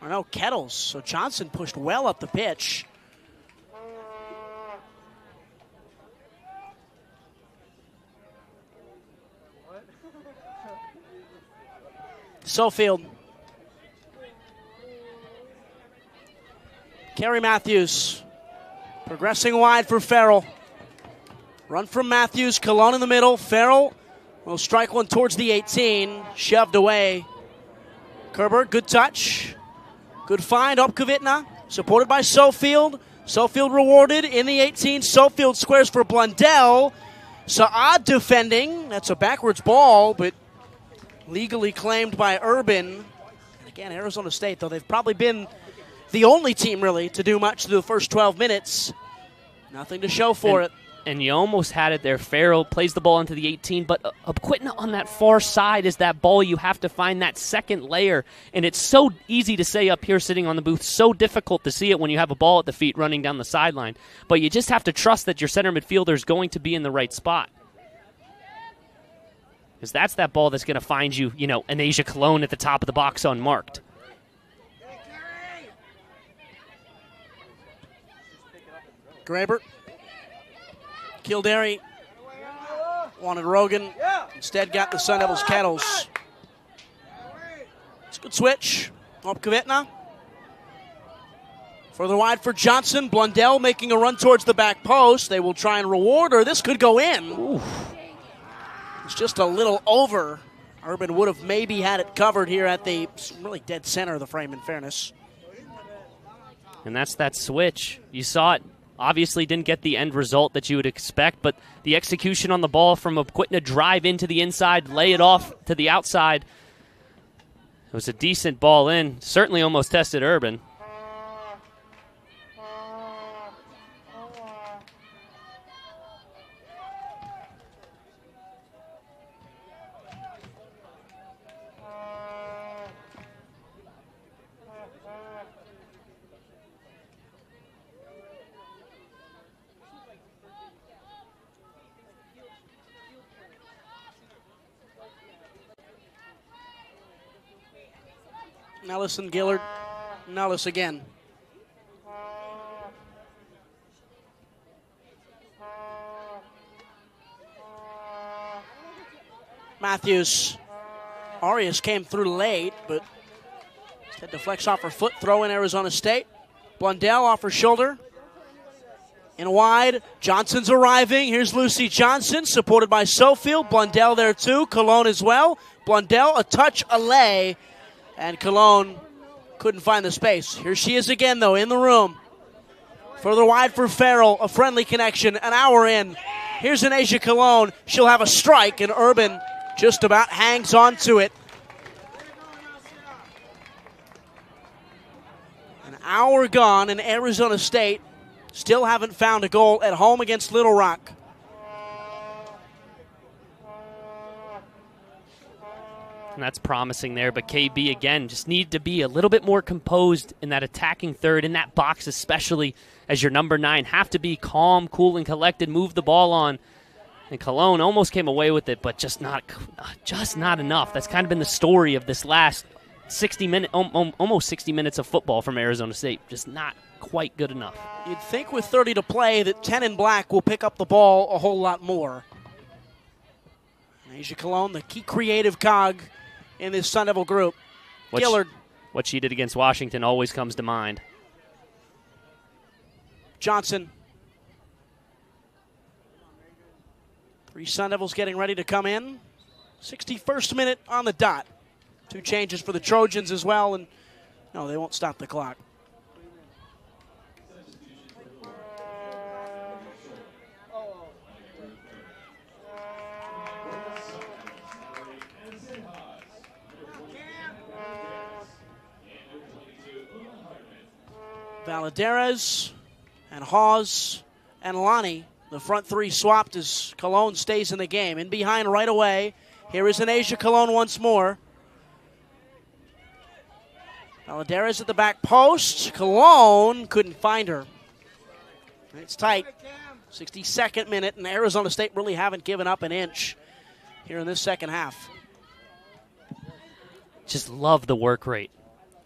Or no, Kettles. So Johnson pushed well up the pitch. Sofield. Carey Matthews progressing wide for Farrell. Run from Matthews, Cologne in the middle. Farrell will strike one towards the 18. Shoved away. Kerber, good touch. Good find, Kvitna, supported by Sofield. Sofield rewarded in the 18. Sofield squares for Blundell. Saad defending. That's a backwards ball, but legally claimed by Urban. And again, Arizona State, though they've probably been the only team, really, to do much through the first 12 minutes. Nothing to show for it. And you almost had it there. Farrell plays the ball into the 18, but Kvitna on that far side is that ball. You have to find that second layer, and it's so easy to say up here sitting on the booth, so difficult to see it when you have a ball at the feet running down the sideline. But you just have to trust that your center midfielder is going to be in the right spot. Because that's that ball that's going to find you, you know, an Asia Cologne at the top of the box unmarked. Graber. Kildare wanted Rogan. Instead got the Sun Devils Kettles. It's a good switch. Kvitna. Further wide for Johnson. Blundell making a run towards the back post. They will try and reward her. This could go in. Oof. It's just a little over. Urban would have maybe had it covered here at the really dead center of the frame, in fairness. And that's that switch. You saw it. Obviously didn't get the end result that you would expect, but the execution on the ball from Kvitna, drive into the inside, lay it off to the outside. It was a decent ball in. Certainly almost tested Urban. Nellis and Gillard. Nellis again. Matthews. Arias came through late, but instead deflects off her foot. Throw in Arizona State. Blundell off her shoulder. In wide. Johnson's arriving. Here's Lucy Johnson, supported by Sofield. Blundell there too. Cologne as well. Blundell, a touch, a lay. And Cologne couldn't find the space. Here she is again, though, in the room. Further wide for Farrell. A friendly connection. An hour in. Here's an Asia Cologne. She'll have a strike, and Urban just about hangs on to it. An hour gone, and Arizona State still haven't found a goal at home against Little Rock. And that's promising there, but KB, again, just need to be a little bit more composed in that attacking third, in that box especially as your number 9. Have to be calm, cool, and collected, move the ball on. And Cologne almost came away with it, but just not enough. That's kind of been the story of this last 60 almost 60 minutes of football from Arizona State. Just not quite good enough. You'd think with 30 to play that 10 in black will pick up the ball a whole lot more. Asia Cologne, the key creative cog in this Sun Devil group. Gillard. What she did against Washington always comes to mind. Johnson. 3 Sun Devils getting ready to come in. 61st minute on the dot. 2 changes for the Trojans as well, and no, they won't stop the clock. Valadares and Hawes and Lonnie. The front 3 swapped as Cologne stays in the game. In behind right away. Here is an Asia Cologne once more. Valadares at the back post. Cologne couldn't find her. It's tight. 62nd minute, and Arizona State really haven't given up an inch here in this second half. Just love the work rate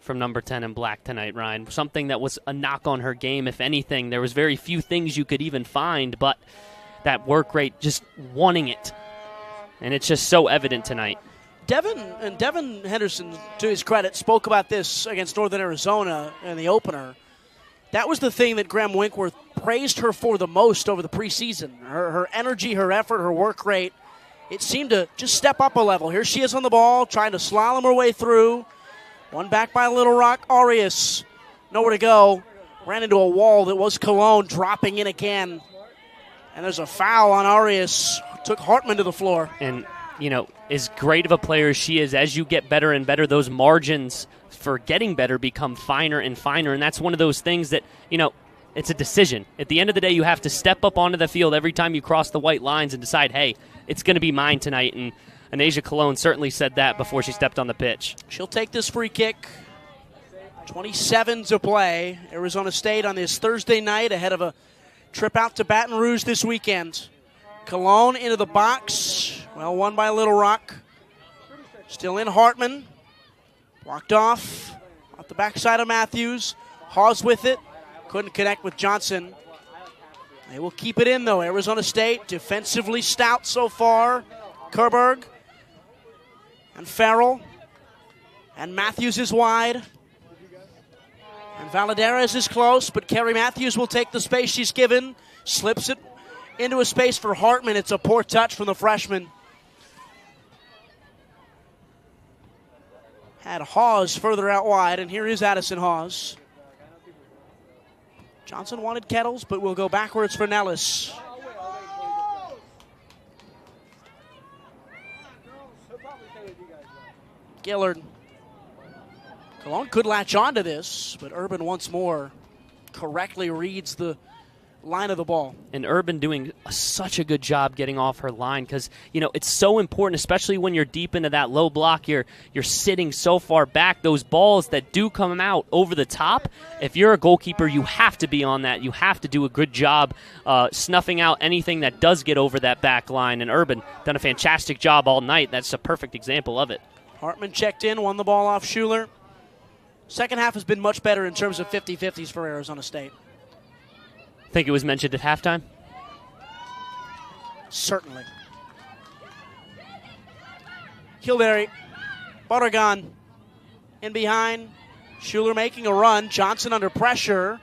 from number 10 in black tonight, Ryan. Something that was a knock on her game, if anything. There was very few things you could even find, but that work rate, just wanting it. And it's just so evident tonight. Devin Henderson, to his credit, spoke about this against Northern Arizona in the opener. That was the thing that Graham Winkworth praised her for the most over the preseason. Her energy, her effort, her work rate. It seemed to just step up a level. Here she is on the ball, trying to slalom her way through. One back by Little Rock. Arias, nowhere to go. Ran into a wall that was Cologne, dropping in again. And there's a foul on Arias. Took Hartman to the floor. And, you know, as great of a player as she is, as you get better and better, those margins for getting better become finer and finer. And that's one of those things that, you know, it's a decision. At the end of the day, you have to step up onto the field every time you cross the white lines and decide, hey, it's going to be mine tonight. And Asia Cologne certainly said that before she stepped on the pitch. She'll take this free kick. 27 to play. Arizona State on this Thursday night ahead of a trip out to Baton Rouge this weekend. Cologne into the box. Well, won by Little Rock. Still in Hartman. Blocked off the backside of Matthews. Hawes with it. Couldn't connect with Johnson. They will keep it in, though. Arizona State defensively stout so far. Kerberg and Farrell. And Matthews is wide. And Valadares is close, but Carrie Matthews will take the space she's given. Slips it into a space for Hartman. It's a poor touch from the freshman. Had Hawes further out wide, and here is Addison Hawes. Johnson wanted Kettles, but will go backwards for Nellis. Gillard. Cologne could latch on to this, but Urban once more correctly reads the line of the ball. And Urban doing such a good job getting off her line because, you know, it's so important, especially when you're deep into that low block. You're sitting so far back. Those balls that do come out over the top, if you're a goalkeeper, you have to be on that. You have to do a good job snuffing out anything that does get over that back line. And Urban done a fantastic job all night. That's a perfect example of it. Hartman checked in, won the ball off Schuler. Second half has been much better in terms of 50-50s for Arizona State. Think it was mentioned at halftime? Certainly. Kildare, Barragan in behind. Schuler making a run. Johnson under pressure.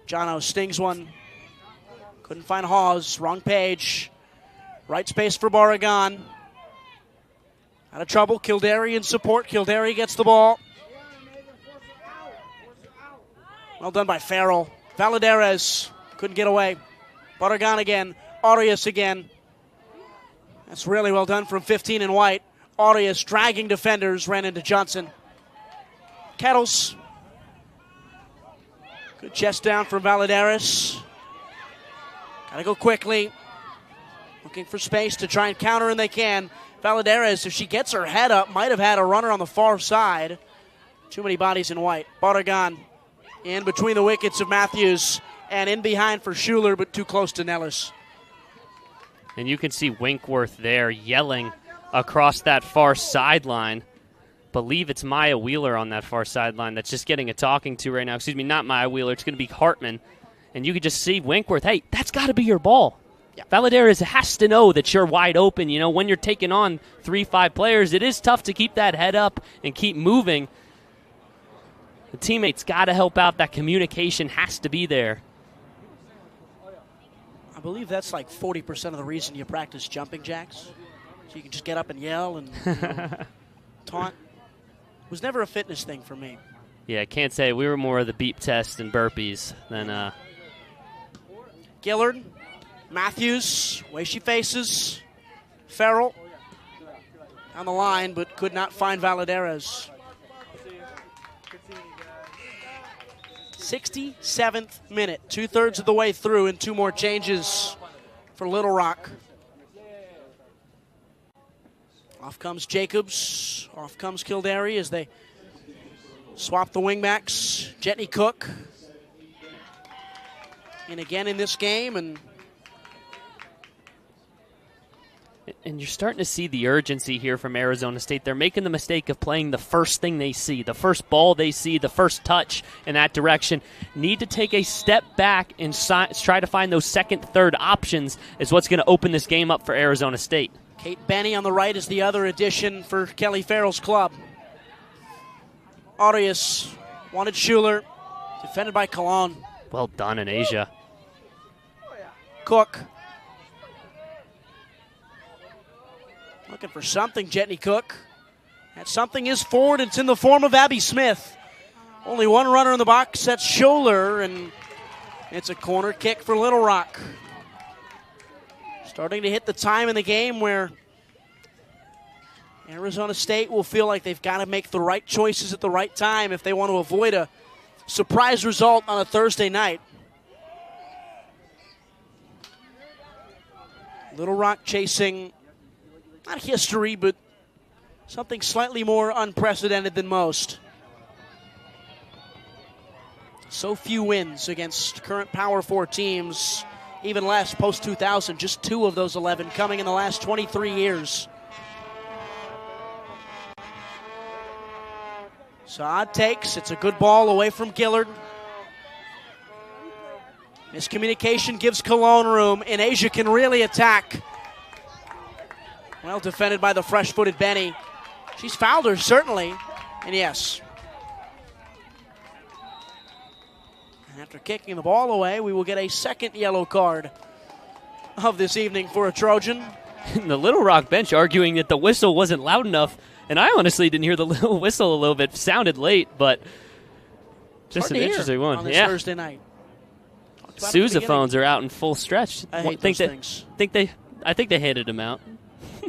Jono stings one. Couldn't find Hawes. Wrong page. Right space for Barragan. Out of trouble. Kildare in support. Kildare gets the ball. Well done by Farrell. Valadares couldn't get away. Barragan again. Arias again. That's really well done from 15 in white. Arias dragging defenders. Ran into Johnson. Kettles. Good chest down from Valadares. Gotta go quickly. Looking for space to try and counter, and they can. Valadares, if she gets her head up, might have had a runner on the far side. Too many bodies in white. Barragan in between the wickets of Matthews and in behind for Schuler, but too close to Nellis. And you can see Winkworth there yelling across that far sideline. Believe it's Maya Wheeler on that far sideline that's just getting a talking to right now. Excuse me, not Maya Wheeler. It's going to be Hartman. And you could just see Winkworth, hey, that's got to be your ball. Yeah. Valadares has to know that you're wide open. You know, when you're taking on 3-5 players, it is tough to keep that head up and keep moving. The teammates got to help out. That communication has to be there. I believe that's like 40% of the reason you practice jumping jacks. So you can just get up and yell and taunt. It was never a fitness thing for me. Yeah, I can't say. We were more of the beep test and burpees than. Gillard, Matthews, way she faces. Farrell on the line, but could not find Valadares. 67th minute, 2/3 of the way through, and 2 more changes for Little Rock. Off comes Jacobs, off comes Kildare as they swap the wingbacks. Jetney Cook in again in this game, and you're starting to see the urgency here from Arizona State. They're making the mistake of playing the first thing they see, the first ball they see, the first touch in that direction. Need to take a step back and try to find those second, third options is what's going to open this game up for Arizona State. Kate Benny on the right is the other addition for Kelly Farrell's club. Arias wanted Schuler, defended by Cologne. Well done in Asia. Cook. Looking for something, Jetney Cook. That something is forward. It's in the form of Abby Smith. Only one runner in the box. That's Scholler, and it's a corner kick for Little Rock. Starting to hit the time in the game where Arizona State will feel like they've got to make the right choices at the right time if they want to avoid a surprise result on a Thursday night. Little Rock chasing not history, but something slightly more unprecedented than most. So few wins against current Power 4 teams, even less post-2000, just 2 of those 11 coming in the last 23 years. Saad takes, it's a good ball away from Gillard. Miscommunication gives Cologne room, and Asia can really attack. Well defended by the fresh-footed Benny. She's fouled her, certainly, and yes. And after kicking the ball away, we will get a second yellow card of this evening for a Trojan. The Little Rock bench arguing that the whistle wasn't loud enough, and I honestly didn't hear the little whistle a little bit. Sounded late, but just an interesting one. On this Thursday night. Sousaphones are out in full stretch. I hate those things. I think they hated him out.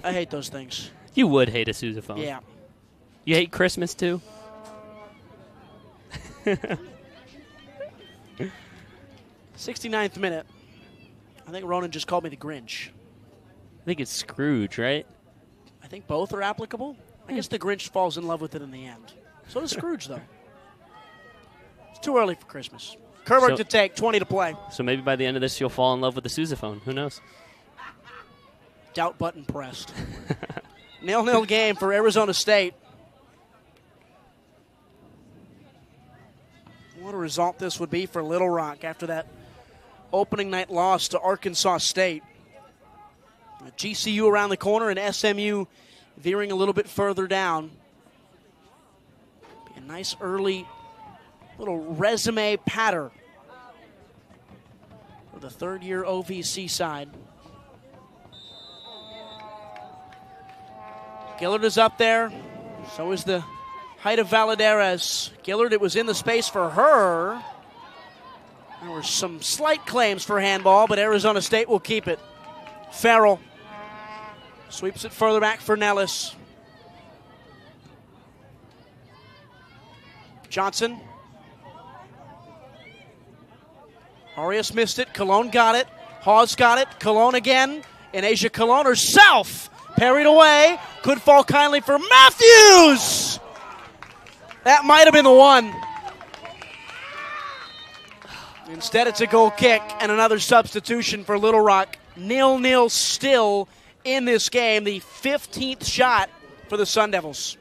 I hate those things. You would hate a sousaphone. Yeah. You hate Christmas too? 69th minute. I think Ronan just called me the Grinch. I think it's Scrooge, right? I think both are applicable. I guess the Grinch falls in love with it in the end. So does Scrooge, though. It's too early for Christmas. Kerber to take, 20 to play. So maybe by the end of this, you'll fall in love with the sousaphone. Who knows? Doubt button pressed. 0-0 game for Arizona State. What a result this would be for Little Rock after that opening night loss to Arkansas State. GCU around the corner and SMU veering a little bit further down. Be a nice early little resume patter for the third-year OVC side. Gillard is up there. So is the height of Valadares. Gillard, it was in the space for her. There were some slight claims for handball, but Arizona State will keep it. Farrell sweeps it further back for Nellis. Johnson. Arias missed it. Cologne got it. Hawes got it. Cologne again. And Asia Cologne herself parried away. Could fall kindly for Matthews. That might have been the one. Instead, it's a goal kick and another substitution for Little Rock. 0-0 still in this game. The 15th shot for the Sun Devils.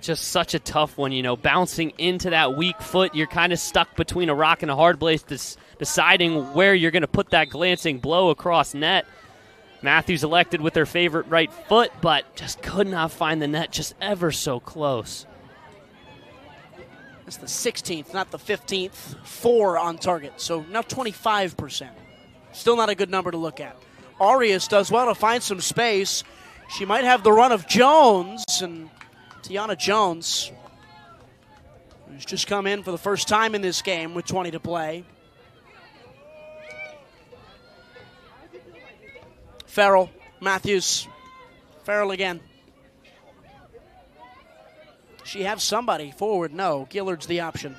Just such a tough one, bouncing into that weak foot. You're kind of stuck between a rock and a hard place, deciding where you're going to put that glancing blow across net. Matthews elected with their favorite right foot, but just could not find the net, just ever so close. That's the 16th, not the 15th. 4 on target, so now 25%. Still not a good number to look at. Arias does well to find some space. She might have the run of Jones, and Tiana Jones, who's just come in for the first time in this game with 20 to play. Farrell, Matthews, Farrell again. She have somebody forward? No, Gillard's the option.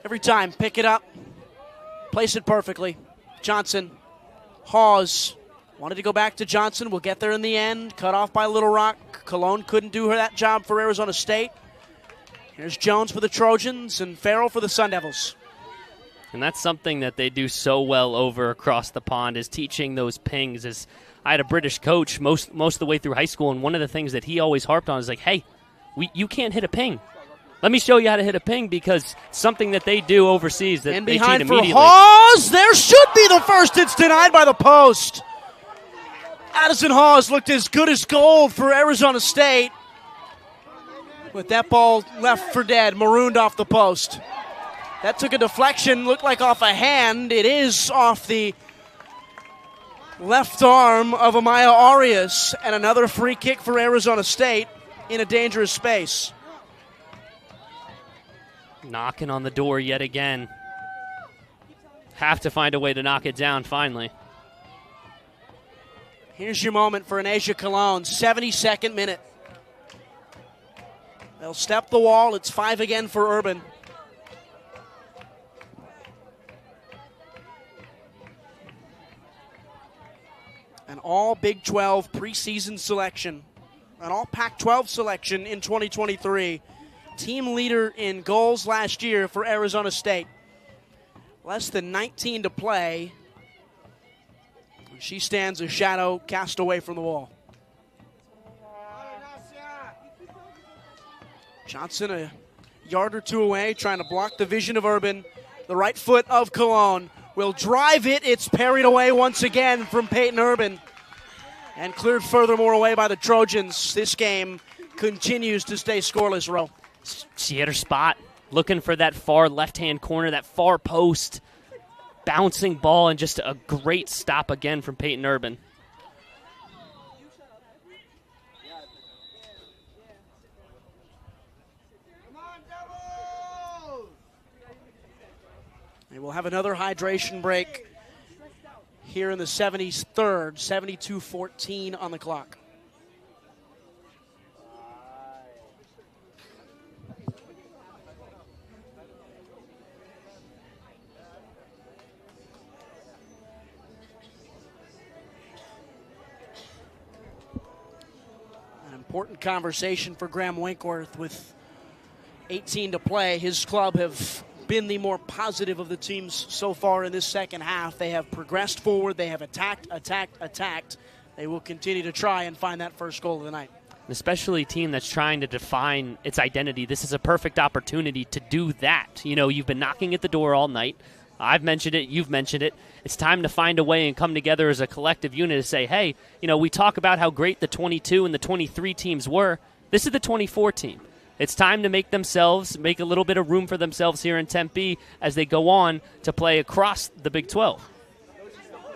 Every time, pick it up, place it perfectly. Johnson, Hawes, wanted to go back to Johnson. We'll get there in the end. Cut off by Little Rock. Cologne couldn't do that job for Arizona State. Here's Jones for the Trojans and Farrell for the Sun Devils. And that's something that they do so well over across the pond, is teaching those pings. As I had a British coach most of the way through high school, and one of the things that he always harped on is like, hey, you can't hit a ping. Let me show you how to hit a ping, because something that they do overseas that and they behind teach for immediately. Hawes, there should be the first. It's denied by the post. Addison Hawes looked as good as gold for Arizona State. With that ball left for dead, marooned off the post. That took a deflection, looked like off a hand. It is off the left arm of Amaya Arias, and another free kick for Arizona State in a dangerous space. Knocking on the door yet again. Have to find a way to knock it down finally. Here's your moment for an Asia Cologne, 72nd minute. They'll step the wall. It's 5 again for Urban. An all Big 12 preseason selection, an all Pac-12 selection in 2023. Team leader in goals last year for Arizona State. Less than 19 to play. She stands a shadow cast away from the wall. Johnson a yard or two away, trying to block the vision of Urban. The right foot of Cologne will drive it. It's parried away once again from Peyton Urban and cleared furthermore away by the Trojans. This game continues to stay scoreless, Rowe. She hit her spot, looking for that far left-hand corner, that far post. Bouncing ball, and just a great stop again from Peyton Urban. And we'll have another hydration break here in the 73rd, 72-14 on the clock. Important conversation for Graham Winkworth with 18 to play. His club have been the more positive of the teams so far in this second half. They have progressed forward. They have attacked. They will continue to try and find that first goal of the night. Especially a team that's trying to define its identity. This is a perfect opportunity to do that. You've been knocking at the door all night. I've mentioned it. You've mentioned it. It's time to find a way and come together as a collective unit to say, hey, we talk about how great the 22 and the 23 teams were. This is the 24 team. It's time to make a little bit of room for themselves here in Tempe as they go on to play across the Big 12.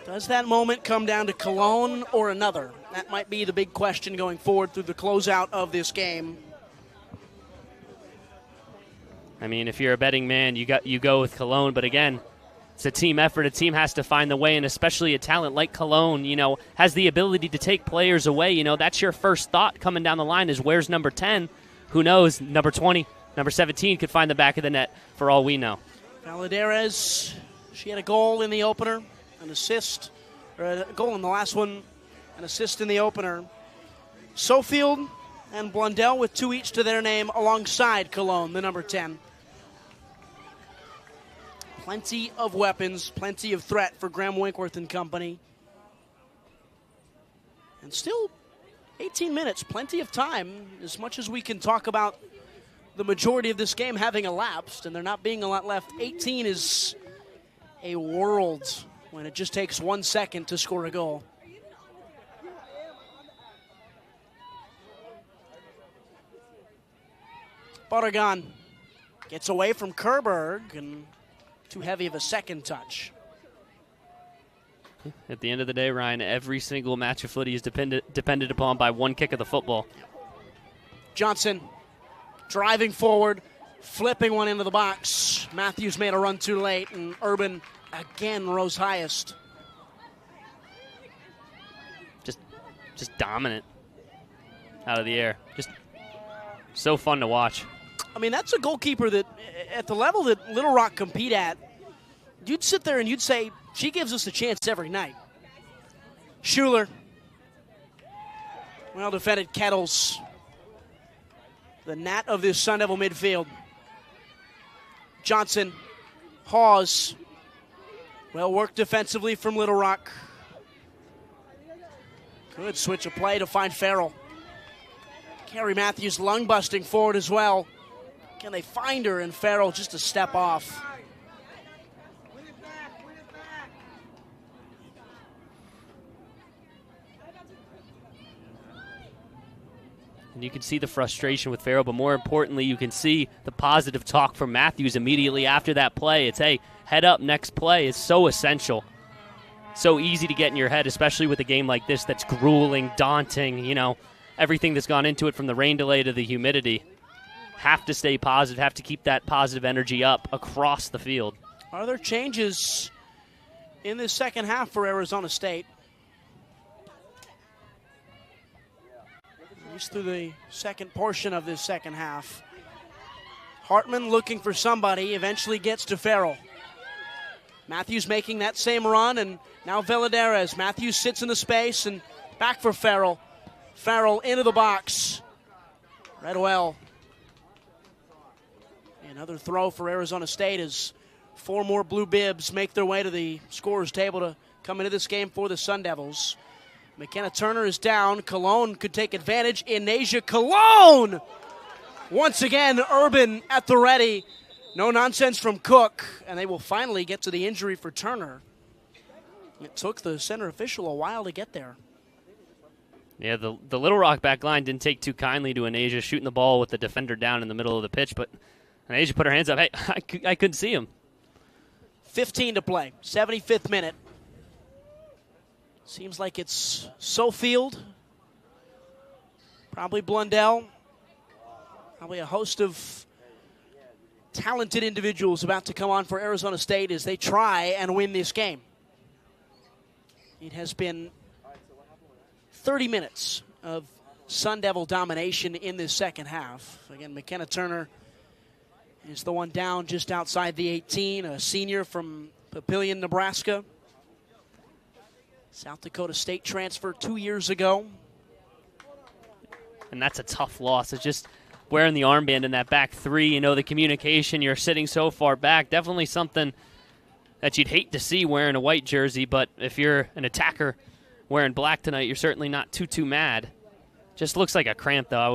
Does that moment come down to Cologne or another? That might be the big question going forward through the closeout of this game. I mean, if you're a betting man, you go with Cologne, but again, it's a team effort. A team has to find the way, and especially a talent like Cologne, has the ability to take players away. That's your first thought coming down the line is, where's number 10? Who knows? Number 20, number 17 could find the back of the net for all we know. Valadares, she had a goal in the opener, an assist, or a goal in the last one, an assist in the opener. Sofield and Blundell with 2 each to their name alongside Cologne, the number 10. Plenty of weapons, plenty of threat for Graham Winkworth and company. And still 18 minutes, plenty of time, as much as we can talk about the majority of this game having elapsed and there not being a lot left. 18 is a world when it just takes 1 second to score a goal. Barragan gets away from Kerberg, and too heavy of a second touch. At the end of the day, Ryan, every single match of footy is depended upon by one kick of the football. Johnson driving forward, flipping one into the box. Matthews made a run too late, and Urban again rose highest. Just dominant out of the air. Just so fun to watch. I mean, that's a goalkeeper that, at the level that Little Rock compete at, you'd sit there and you'd say, she gives us a chance every night. Schuler. Well defended Kettles. The gnat of this Sun Devil midfield. Johnson. Hawes. Well worked defensively from Little Rock. Good switch of play to find Farrell. Carrie Matthews lung busting forward as well. Can they find her? And Farrell just a step off. And you can see the frustration with Farrell, but more importantly, you can see the positive talk from Matthews immediately after that play. It's, hey, head up, next play. It's so essential. So easy to get in your head, especially with a game like this that's grueling, daunting, you know, everything that's gone into it from the rain delay to the humidity. Have to stay positive, have to keep that positive energy up across the field. Are there changes in this second half for Arizona State? At least through the second portion of this second half. Hartman looking for somebody, eventually gets to Farrell. Matthews making that same run, and now Valladares. Matthews sits in the space and back for Farrell. Farrell into the box. Redwell. Another throw for Arizona State as 4 more blue bibs make their way to the scorer's table to come into this game for the Sun Devils. McKenna Turner is down. Cologne could take advantage. Inasia Cologne! Once again, Urban at the ready. No nonsense from Cook, and they will finally get to the injury for Turner. It took the center official a while to get there. Yeah, the Little Rock back line didn't take too kindly to Inasia shooting the ball with the defender down in the middle of the pitch, but Inasia put her hands up. Hey, I couldn't see him. 15 to play, 75th minute. Seems like it's Sofield, probably Blundell, probably a host of talented individuals about to come on for Arizona State as they try and win this game. It has been 30 minutes of Sun Devil domination in this second half. Again, McKenna Turner is the one down just outside the 18, a senior from Papillion, Nebraska. South Dakota State transfer 2 years ago. And that's a tough loss. It's just wearing the armband in that back three, you know, the communication, you're sitting so far back. Definitely something that you'd hate to see wearing a white jersey, but if you're an attacker wearing black tonight, you're certainly not too mad. Just looks like a cramp, though. I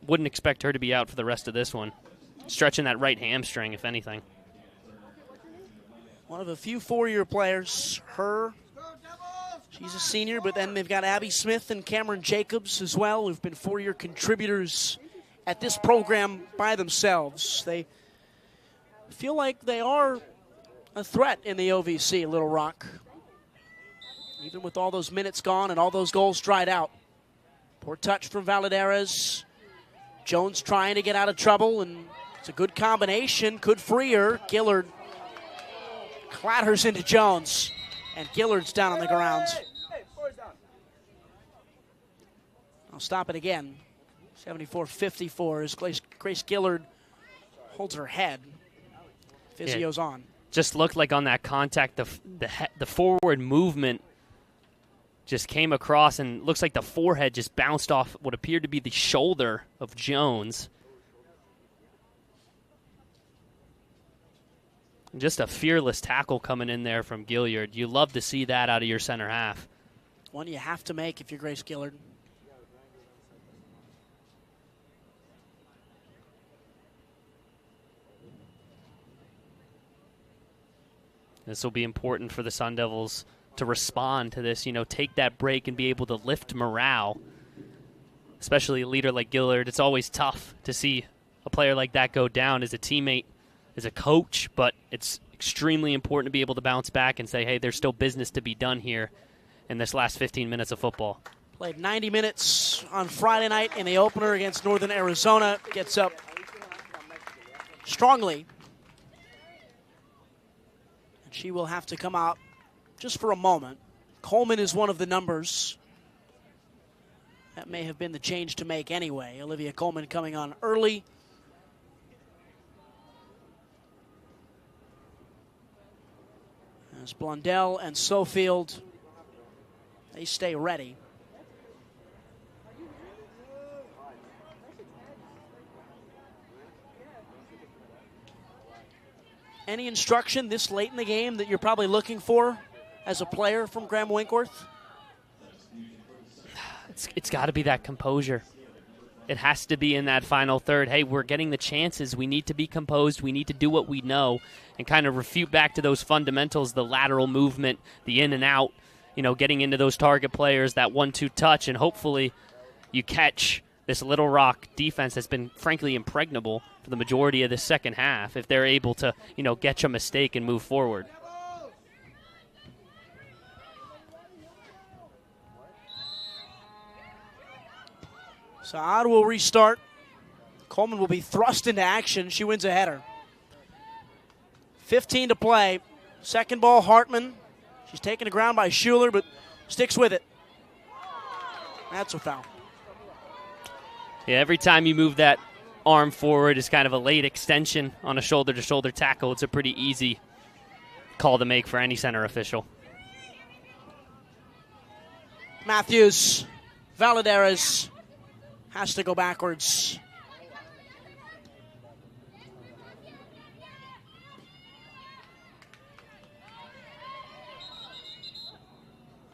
wouldn't expect her to be out for the rest of this one. Stretching that right hamstring, if anything. One of a few four-year players. Her, she's a senior, but then they've got Abby Smith and Cameron Jacobs as well, who've been four-year contributors at this program by themselves. They feel like they are a threat in the OVC, Little Rock. Even with all those minutes gone and all those goals dried out. Poor touch from Valladares. Jones trying to get out of trouble, and it's a good combination. Could free her. Gillard clatters into Jones, and Gillard's down on the ground. I'll stop it again. 74-54 as Grace Gillard holds her head. Physio's on. Just looked like on that contact, the forward movement just came across, and looks like the forehead just bounced off what appeared to be the shoulder of Jones. Just a fearless tackle coming in there from Gilliard. You love to see that out of your center half. One you have to make if you're Grace Gillard. This will be important for the Sun Devils to respond to this, take that break and be able to lift morale, especially a leader like Gillard. It's always tough to see a player like that go down as a teammate, as a coach, but it's extremely important to be able to bounce back and say, hey, there's still business to be done here in this last 15 minutes of football. Played 90 minutes on Friday night in the opener against Northern Arizona. Gets up strongly. And she will have to come out just for a moment. Coleman is one of the numbers. That may have been the change to make anyway. Olivia Coleman coming on early. As Blundell and Sofield, they stay ready. Any instruction this late in the game that you're probably looking for as a player from Graham Winkworth? It's got to be that composure. It has to be in that final third. Hey, we're getting the chances. We need to be composed. We need to do what we know and kind of refute back to those fundamentals, the lateral movement, the in and out, getting into those target players, that 1-2 touch, and hopefully you catch this Little Rock defense that's been, frankly, impregnable for the majority of the second half if they're able to, catch a mistake and move forward. Saad will restart. Coleman will be thrust into action. She wins a header. 15 to play. Second ball, Hartman. She's taken to ground by Schuler, but sticks with it. That's a foul. Yeah, every time you move that arm forward is kind of a late extension on a shoulder-to-shoulder tackle. It's a pretty easy call to make for any center official. Matthews, Valadares has to go backwards.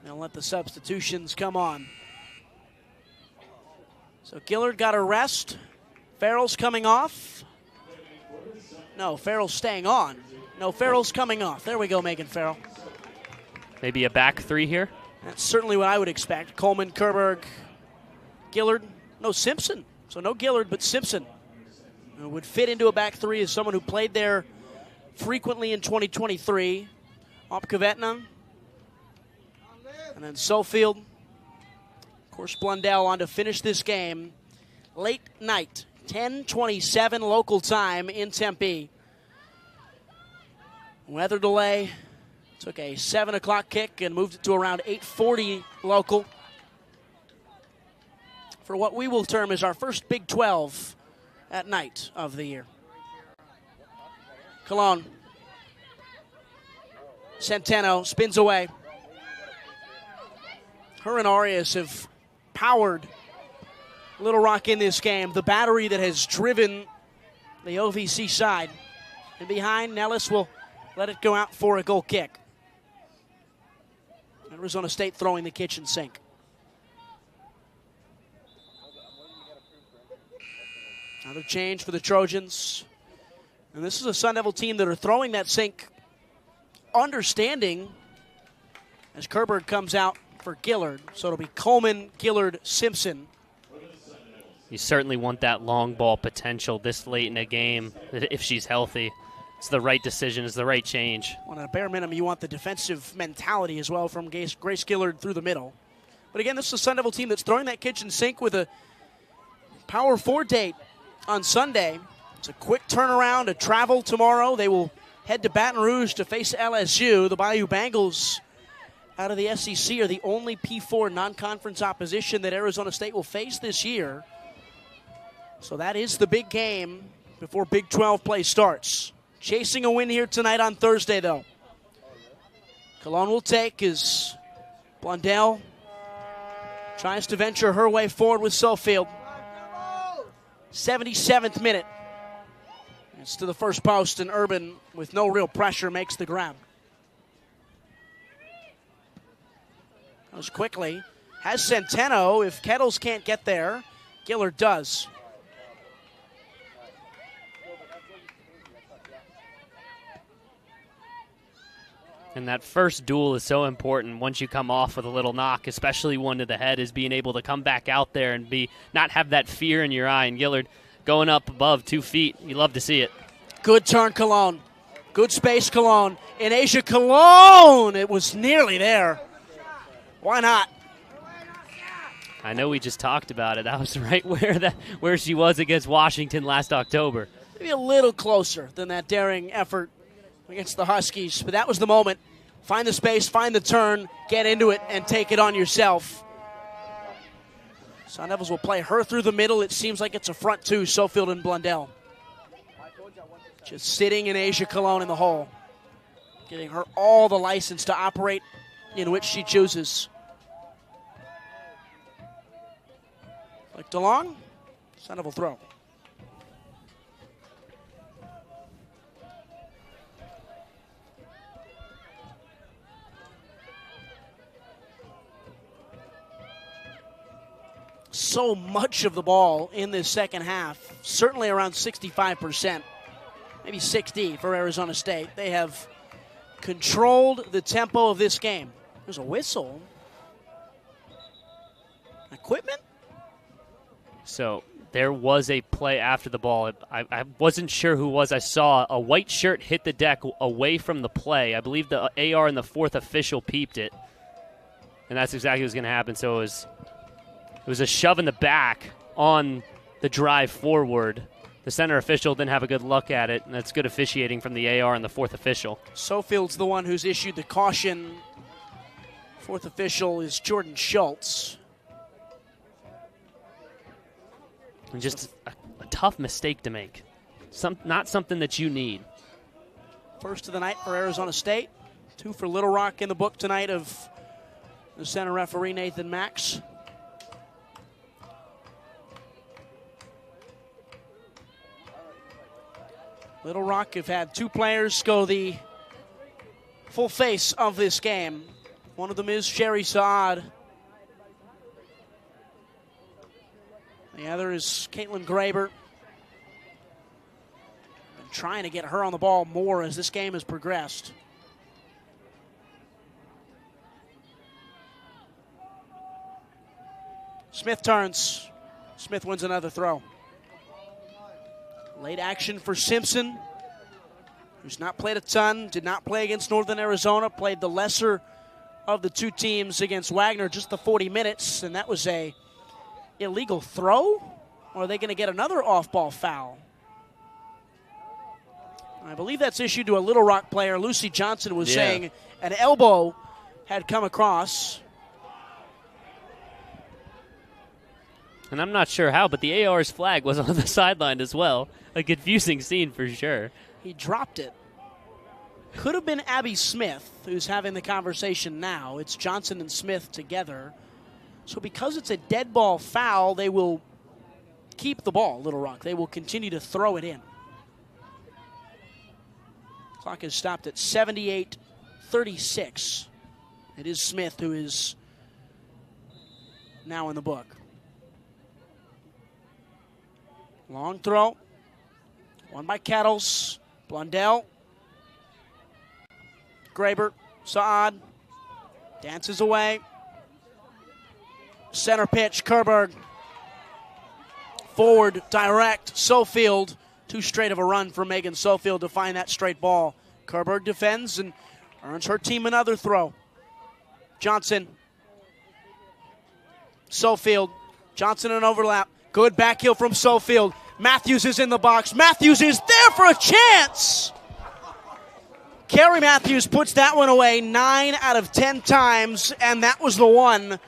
They'll let the substitutions come on. So Gillard got a rest. Farrell's coming off. No, Farrell's staying on. No, Farrell's coming off. There we go, Megan Farrell. Maybe a back three here? That's certainly what I would expect. Coleman, Kerberg, Gillard. No, Simpson. So no Gillard, but Simpson. Who would fit into a back three as someone who played there frequently in 2023. Opkavetna. And then Sofield. Of course, Blundell on to finish this game. Late night, 10:27 local time in Tempe. Weather delay. Took a 7 o'clock kick and moved it to around 8:40 local. For what we will term as our first Big 12 at night of the year. Cologne. Centeno spins away. Her and Arias have powered Little Rock in this game. The battery that has driven the OVC side. And behind, Nellis will let it go out for a goal kick. Arizona State throwing the kitchen sink. Another change for the Trojans. And this is a Sun Devil team that are throwing that sink, understanding as Kerberg comes out for Gillard. So it'll be Coleman, Gillard, Simpson. You certainly want that long ball potential this late in a game if she's healthy. It's the right decision. It's the right change. Well, at a bare minimum, you want the defensive mentality as well from Grace Gillard through the middle. But again, this is a Sun Devil team that's throwing that kitchen sink with a Power 4 date on Sunday. It's a quick turnaround to travel tomorrow. They will head to Baton Rouge to face LSU. The Bayou Bengals out of the SEC are the only P4 non-conference opposition that Arizona State will face this year. So that is the big game before Big 12 play starts. Chasing a win here tonight on Thursday, though. Cologne will take as Blundell tries to venture her way forward with Sofield. 77th minute. It's to the first post, and Urban, with no real pressure, makes the grab. Goes quickly. Has Centeno. If Kettles can't get there, Gillard does. And that first duel is so important once you come off with a little knock, especially one to the head, is being able to come back out there and not have that fear in your eye. And Gillard going up above 2 feet, you love to see it. Good turn, Cologne. Good space, Cologne. In Asia, Cologne. It was nearly there. Why not? I know we just talked about it. That was right where she was against Washington last October. Maybe a little closer than that daring effort against the Huskies, but that was the moment. Find the space, find the turn, get into it, and take it on yourself. Sun Devils will play her through the middle. It seems like it's a front two, Sofield and Blundell. Just sitting in Asia Cologne in the hole, giving her all the license to operate in which she chooses. Like DeLong, Sun Devil throw. So much of the ball in this second half, certainly around 65%, maybe 60 for Arizona State. They have controlled the tempo of this game. There's a whistle. Equipment? So there was a play after the ball. I wasn't sure who it was. I saw a white shirt hit the deck away from the play. I believe the AR and the fourth official peeped it. And that's exactly what was going to happen. So it was a shove in the back on the drive forward. The center official didn't have a good look at it, and that's good officiating from the AR and the fourth official. Sofield's the one who's issued the caution. Fourth official is Jordan Schultz. And just a tough mistake to make. Not something that you need. First of the night for Arizona State. 2 for Little Rock in the book tonight of the center referee, Nathan Max. Little Rock have had 2 players go the full face of this game. One of them is Sherry Saad. The other is Caitlin Graber. Been trying to get her on the ball more as this game has progressed. Smith turns. Smith wins another throw. Late action for Simpson, who's not played a ton, did not play against Northern Arizona, played the lesser of the 2 teams against Wagner, just the 40 minutes, and that was a illegal throw? Or are they going to get another off-ball foul? I believe that's issued to a Little Rock player. Lucy Johnson was saying an elbow had come across. And I'm not sure how, but the AR's flag was on the sideline as well. A confusing scene for sure. He dropped it. Could have been Abby Smith, who's having the conversation now. It's Johnson and Smith together. So because it's a dead ball foul, they will keep the ball, Little Rock. They will continue to throw it in. Clock is stopped at 78:36. It is Smith who is now in the book. Long throw. Won by Kettles. Blundell. Graber. Saad. Dances away. Center pitch. Kerberg. Forward. Direct. Sofield. Too straight of a run for Megan Sofield to find that straight ball. Kerberg defends and earns her team another throw. Johnson. Sofield. Johnson an overlap. Good back heel from Sofield. Matthews is in the box. Matthews is there for a chance. Carrie Matthews puts that one away 9 out of 10 times, and that was the one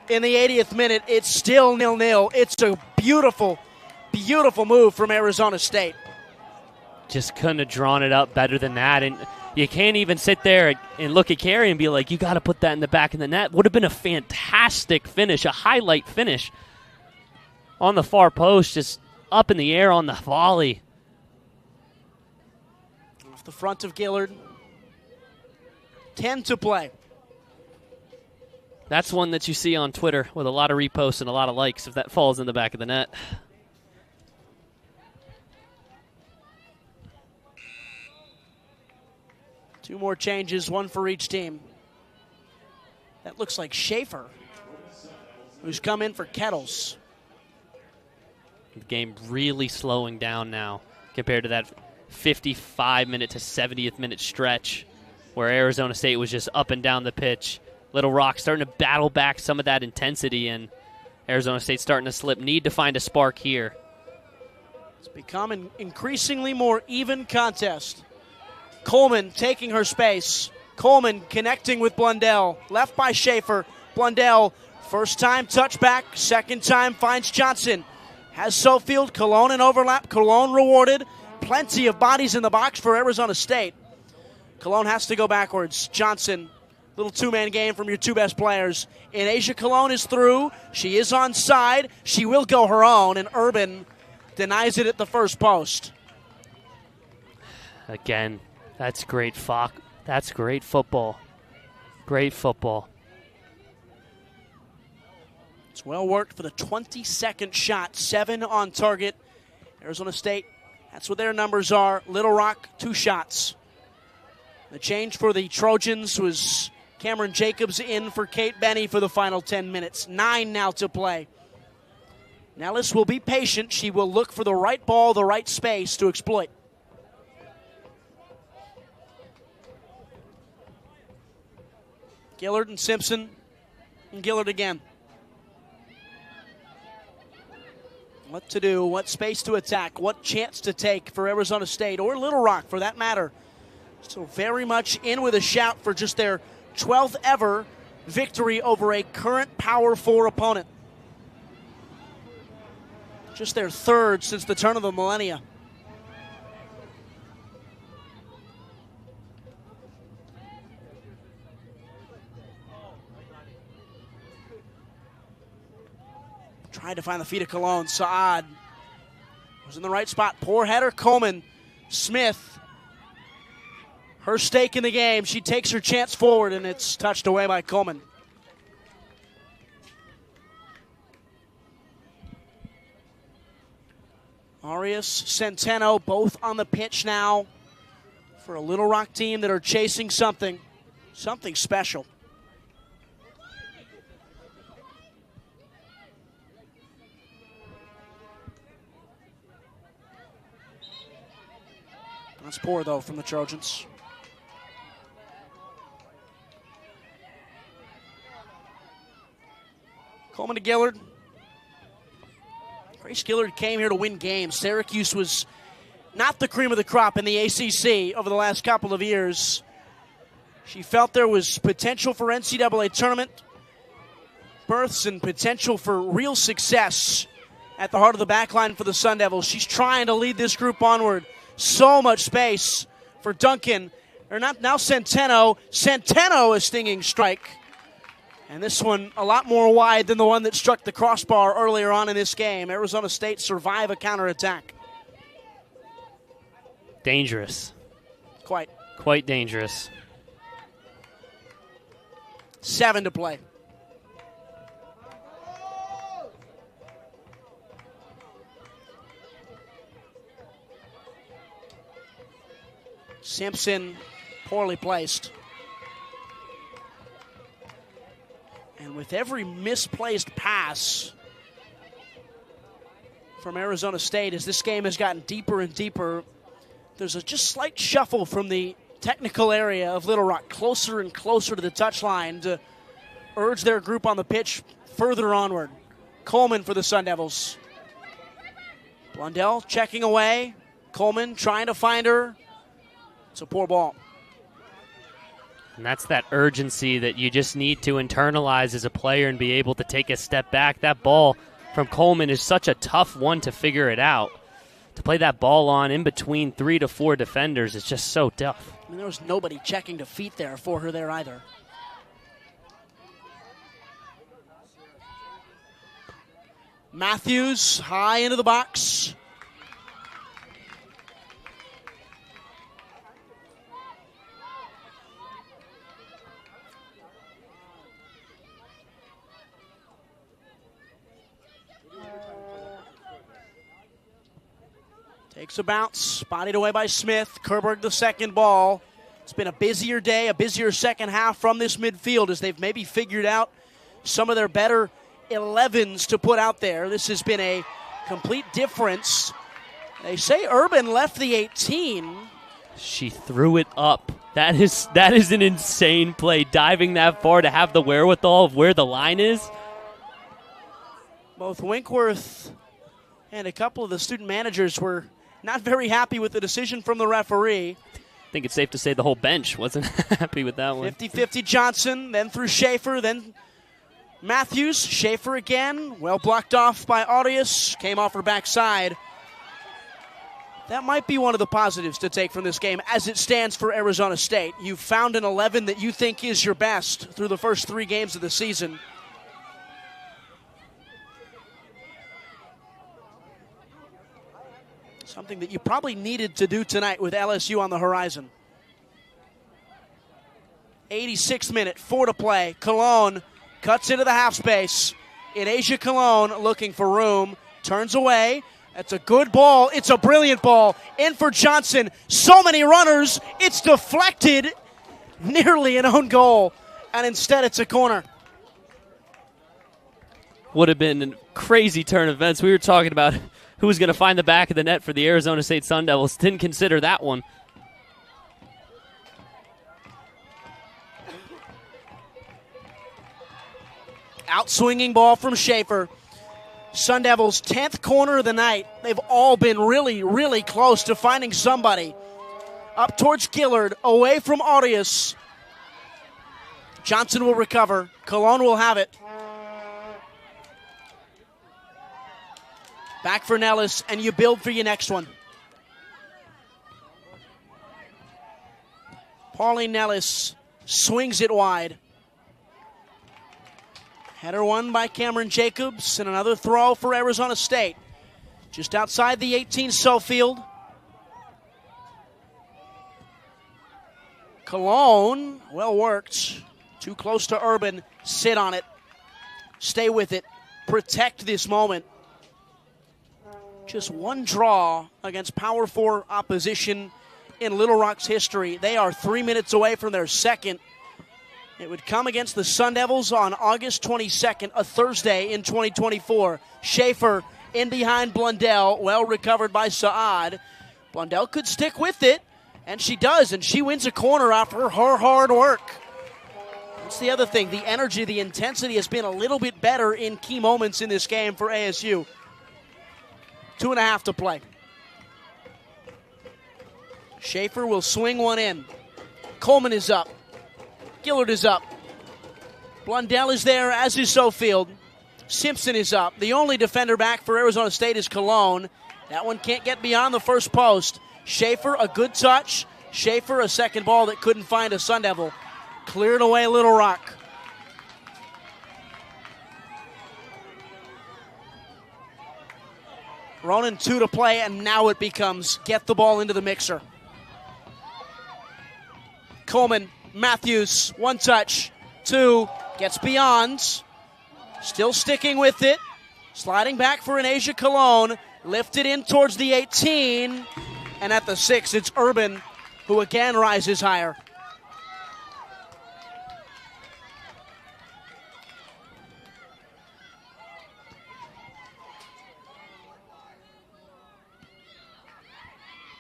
in the 80th minute. It's still 0-0. It's a beautiful, beautiful move from Arizona State. Just couldn't have drawn it up better than that. And you can't even sit there and look at Carrie and be like, you got to put that in the back of the net. Would have been a fantastic finish, a highlight finish. On the far post, just up in the air on the volley. Off the front of Gillard. 10 to play. That's one that you see on Twitter with a lot of reposts and a lot of likes if that falls in the back of the net. 2 more changes, 1 for each team. That looks like Schaefer, who's come in for Kettles. The game really slowing down now compared to that 55-minute to 70th minute stretch where Arizona State was just up and down the pitch. Little Rock starting to battle back some of that intensity, and Arizona State starting to slip. Need to find a spark here. It's become an increasingly more even contest. Coleman taking her space. Coleman connecting with Blundell. Left by Schaefer. Blundell, first time touchback, second time finds Johnson. Has Sofield, Cologne in overlap. Cologne rewarded. Plenty of bodies in the box for Arizona State. Cologne has to go backwards. Johnson, little 2-man game from your 2 best players. And Asia Cologne is through. She is onside. She will go her own, and Urban denies it at the first post. Again, that's great That's great football. Great football. It's well worked for the 22nd shot. 7 on target. Arizona State, that's what their numbers are. Little Rock, 2 shots. The change for the Trojans was Cameron Jacobs in for Kate Benny for the final 10 minutes. 9 now to play. Nellis will be patient. She will look for the right ball, the right space to exploit. Gillard and Simpson, and Gillard again. What to do, what space to attack, what chance to take for Arizona State, or Little Rock for that matter. So very much in with a shout for just their 12th ever victory over a current Power 4 opponent. Just their 3rd since the turn of the millennia. Tried to find the feet of Cologne. Saad was in the right spot. Poor header. Coleman. Smith. Her stake in the game. She takes her chance forward, and it's touched away by Coleman. Arias, Centeno, both on the pitch now for a Little Rock team that are chasing something special. That's poor, though, from the Trojans. Coleman to Gillard. Grace Gillard came here to win games. Syracuse was not the cream of the crop in the ACC over the last couple of years. She felt there was potential for NCAA tournament berths and potential for real success at the heart of the back line for the Sun Devils. She's trying to lead this group onward. So much space for Duncan. Or not now Centeno. Centeno, a stinging strike. And this one a lot more wide than the one that struck the crossbar earlier on in this game. Arizona State survive a counterattack. Dangerous. Quite dangerous. 7 to play. Simpson poorly placed. And with every misplaced pass from Arizona State, as this game has gotten deeper and deeper, there's a just slight shuffle from the technical area of Little Rock, closer and closer to the touchline to urge their group on the pitch further onward. Coleman for the Sun Devils. Blundell checking away. Coleman trying to find her. It's a poor ball. And that's that urgency that you just need to internalize as a player and be able to take a step back. That ball from Coleman is such a tough one to figure it out. To play that ball on in between 3 to 4 defenders is just so tough. I mean, there was nobody checking to feet there for her there either. Matthews high into the box. Takes a bounce, spotted away by Smith. Kerberg the second ball. It's been a busier day, a busier second half from this midfield as they've maybe figured out some of their better 11s to put out there. This has been a complete difference. They say Urban left the 18. She threw it up. That is an insane play, diving that far to have the wherewithal of where the line is. Both Winkworth and a couple of the student managers were not very happy with the decision from the referee. I think it's safe to say the whole bench wasn't happy with that one. 50-50 Johnson, then through Schaefer, then Matthews. Schaefer again, well blocked off by Audius, came off her backside. That might be one of the positives to take from this game as it stands for Arizona State. You've found an 11 that you think is your best through the first 3 games of the season. Something that you probably needed to do tonight with LSU on the horizon. 86th minute, 4 to play. Cologne cuts into the half space. In Asia Cologne looking for room, turns away. That's a good ball. It's a brilliant ball. In for Johnson. So many runners. It's deflected. Nearly an own goal. And instead it's a corner. Would have been a crazy turn of events. We were talking about who was going to find the back of the net for the Arizona State Sun Devils. Didn't consider that one. Outswinging ball from Schaefer. Sun Devils' 10th corner of the night. They've all been really, really close to finding somebody. Up towards Gillard, away from Audius. Johnson will recover. Cologne will have it. Back for Nellis, and you build for your next one. Pauline Nellis swings it wide. Header won by Cameron Jacobs, and another throw for Arizona State. Just outside the 18 Sofield. Cologne, well worked. Too close to Urban. Sit on it. Stay with it. Protect this moment. Just one draw against Power 4 opposition in Little Rock's history. They are 3 minutes away from their second. It would come against the Sun Devils on August 22nd, a Thursday in 2024. Schaefer in behind Blundell, well recovered by Saad. Blundell could stick with it, and she does, and she wins a corner after her hard work. That's the other thing. The energy, the intensity has been a little bit better in key moments in this game for ASU. 2.5 to play. Schaefer will swing one in. Coleman is up. Gillard is up. Blundell is there, as is Sofield. Simpson is up. The only defender back for Arizona State is Cologne. That one can't get beyond the first post. Schaefer, a good touch. Schaefer, a second ball that couldn't find a Sun Devil. Cleared away Little Rock. Ronan 2 to play, and now it becomes get the ball into the mixer. Coleman, Matthews, 1 touch, 2, gets beyond, still sticking with it, sliding back for an Asia Cologne, lifted in towards the 18, and at the 6, it's Urban, who again rises higher.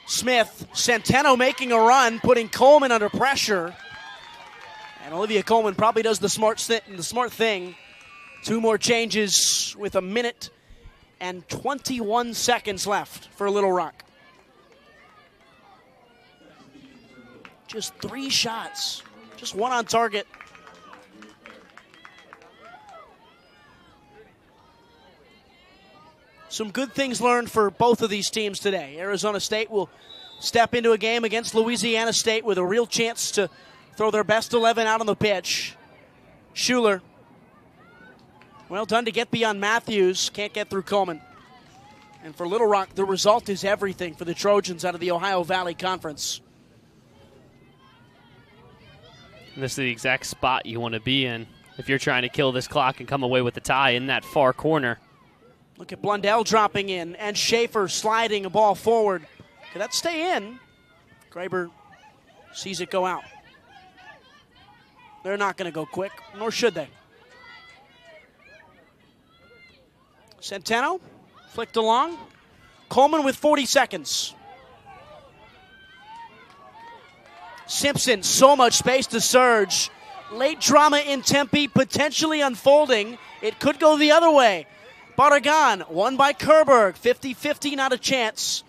Smith, Centeno making a run, putting Coleman under pressure. And Olivia Coleman probably does the smart thing. 2 more changes with 1 minute and 21 seconds left for Little Rock. Just 3 shots. Just 1 on target. Some good things learned for both of these teams today. Arizona State will step into a game against Louisiana State with a real chance to throw their best 11 out on the pitch. Schuler, well done to get beyond Matthews. Can't get through Coleman. And for Little Rock, the result is everything for the Trojans out of the Ohio Valley Conference. This is the exact spot you want to be in if you're trying to kill this clock and come away with the tie in that far corner. Look at Blundell dropping in and Schaefer sliding a ball forward. Could that stay in? Graber Sees it go out. They're not going to go quick, nor should they. Centeno flicked along. Coleman with 40 seconds. Simpson, so much space to surge. Late drama in Tempe, potentially unfolding. It could go the other way. Barragan, won by Kerberg. 50-50, not a chance.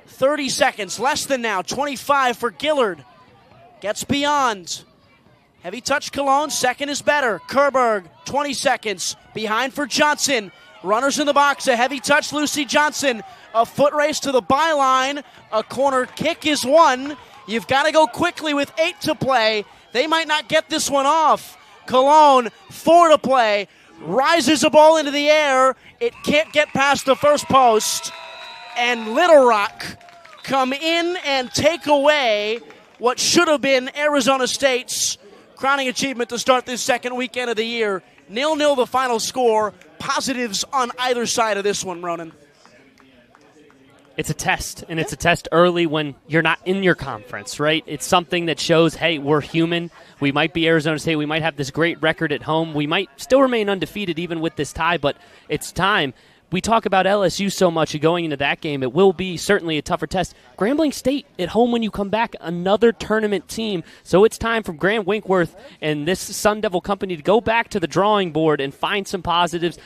30 seconds, less than now. 25 for Gillard. Gets beyond. Heavy touch Cologne, second is better. Kerberg, 20 seconds. Behind for Johnson. Runners in the box, a heavy touch, Lucy Johnson. A foot race to the byline. A corner kick is won. You've got to go quickly with 8 to play. They might not get this one off. Cologne, 4 to play. Rises a ball into the air. It can't get past the first post. And Little Rock come in and take away what should have been Arizona State's crowning achievement to start this second weekend of the year. 0-0 the final score. Positives on either side of this one, Ronan. It's a test, and it's a test early when you're not in your conference, right? It's something that shows, hey, we're human. We might be Arizona State. We might have this great record at home. We might still remain undefeated even with this tie, but it's time. We talk about LSU so much, and going into that game, it will be certainly a tougher test. Grambling State at home when you come back, another tournament team. So it's time for Graham Winkworth and this Sun Devil company to go back to the drawing board and find some positives.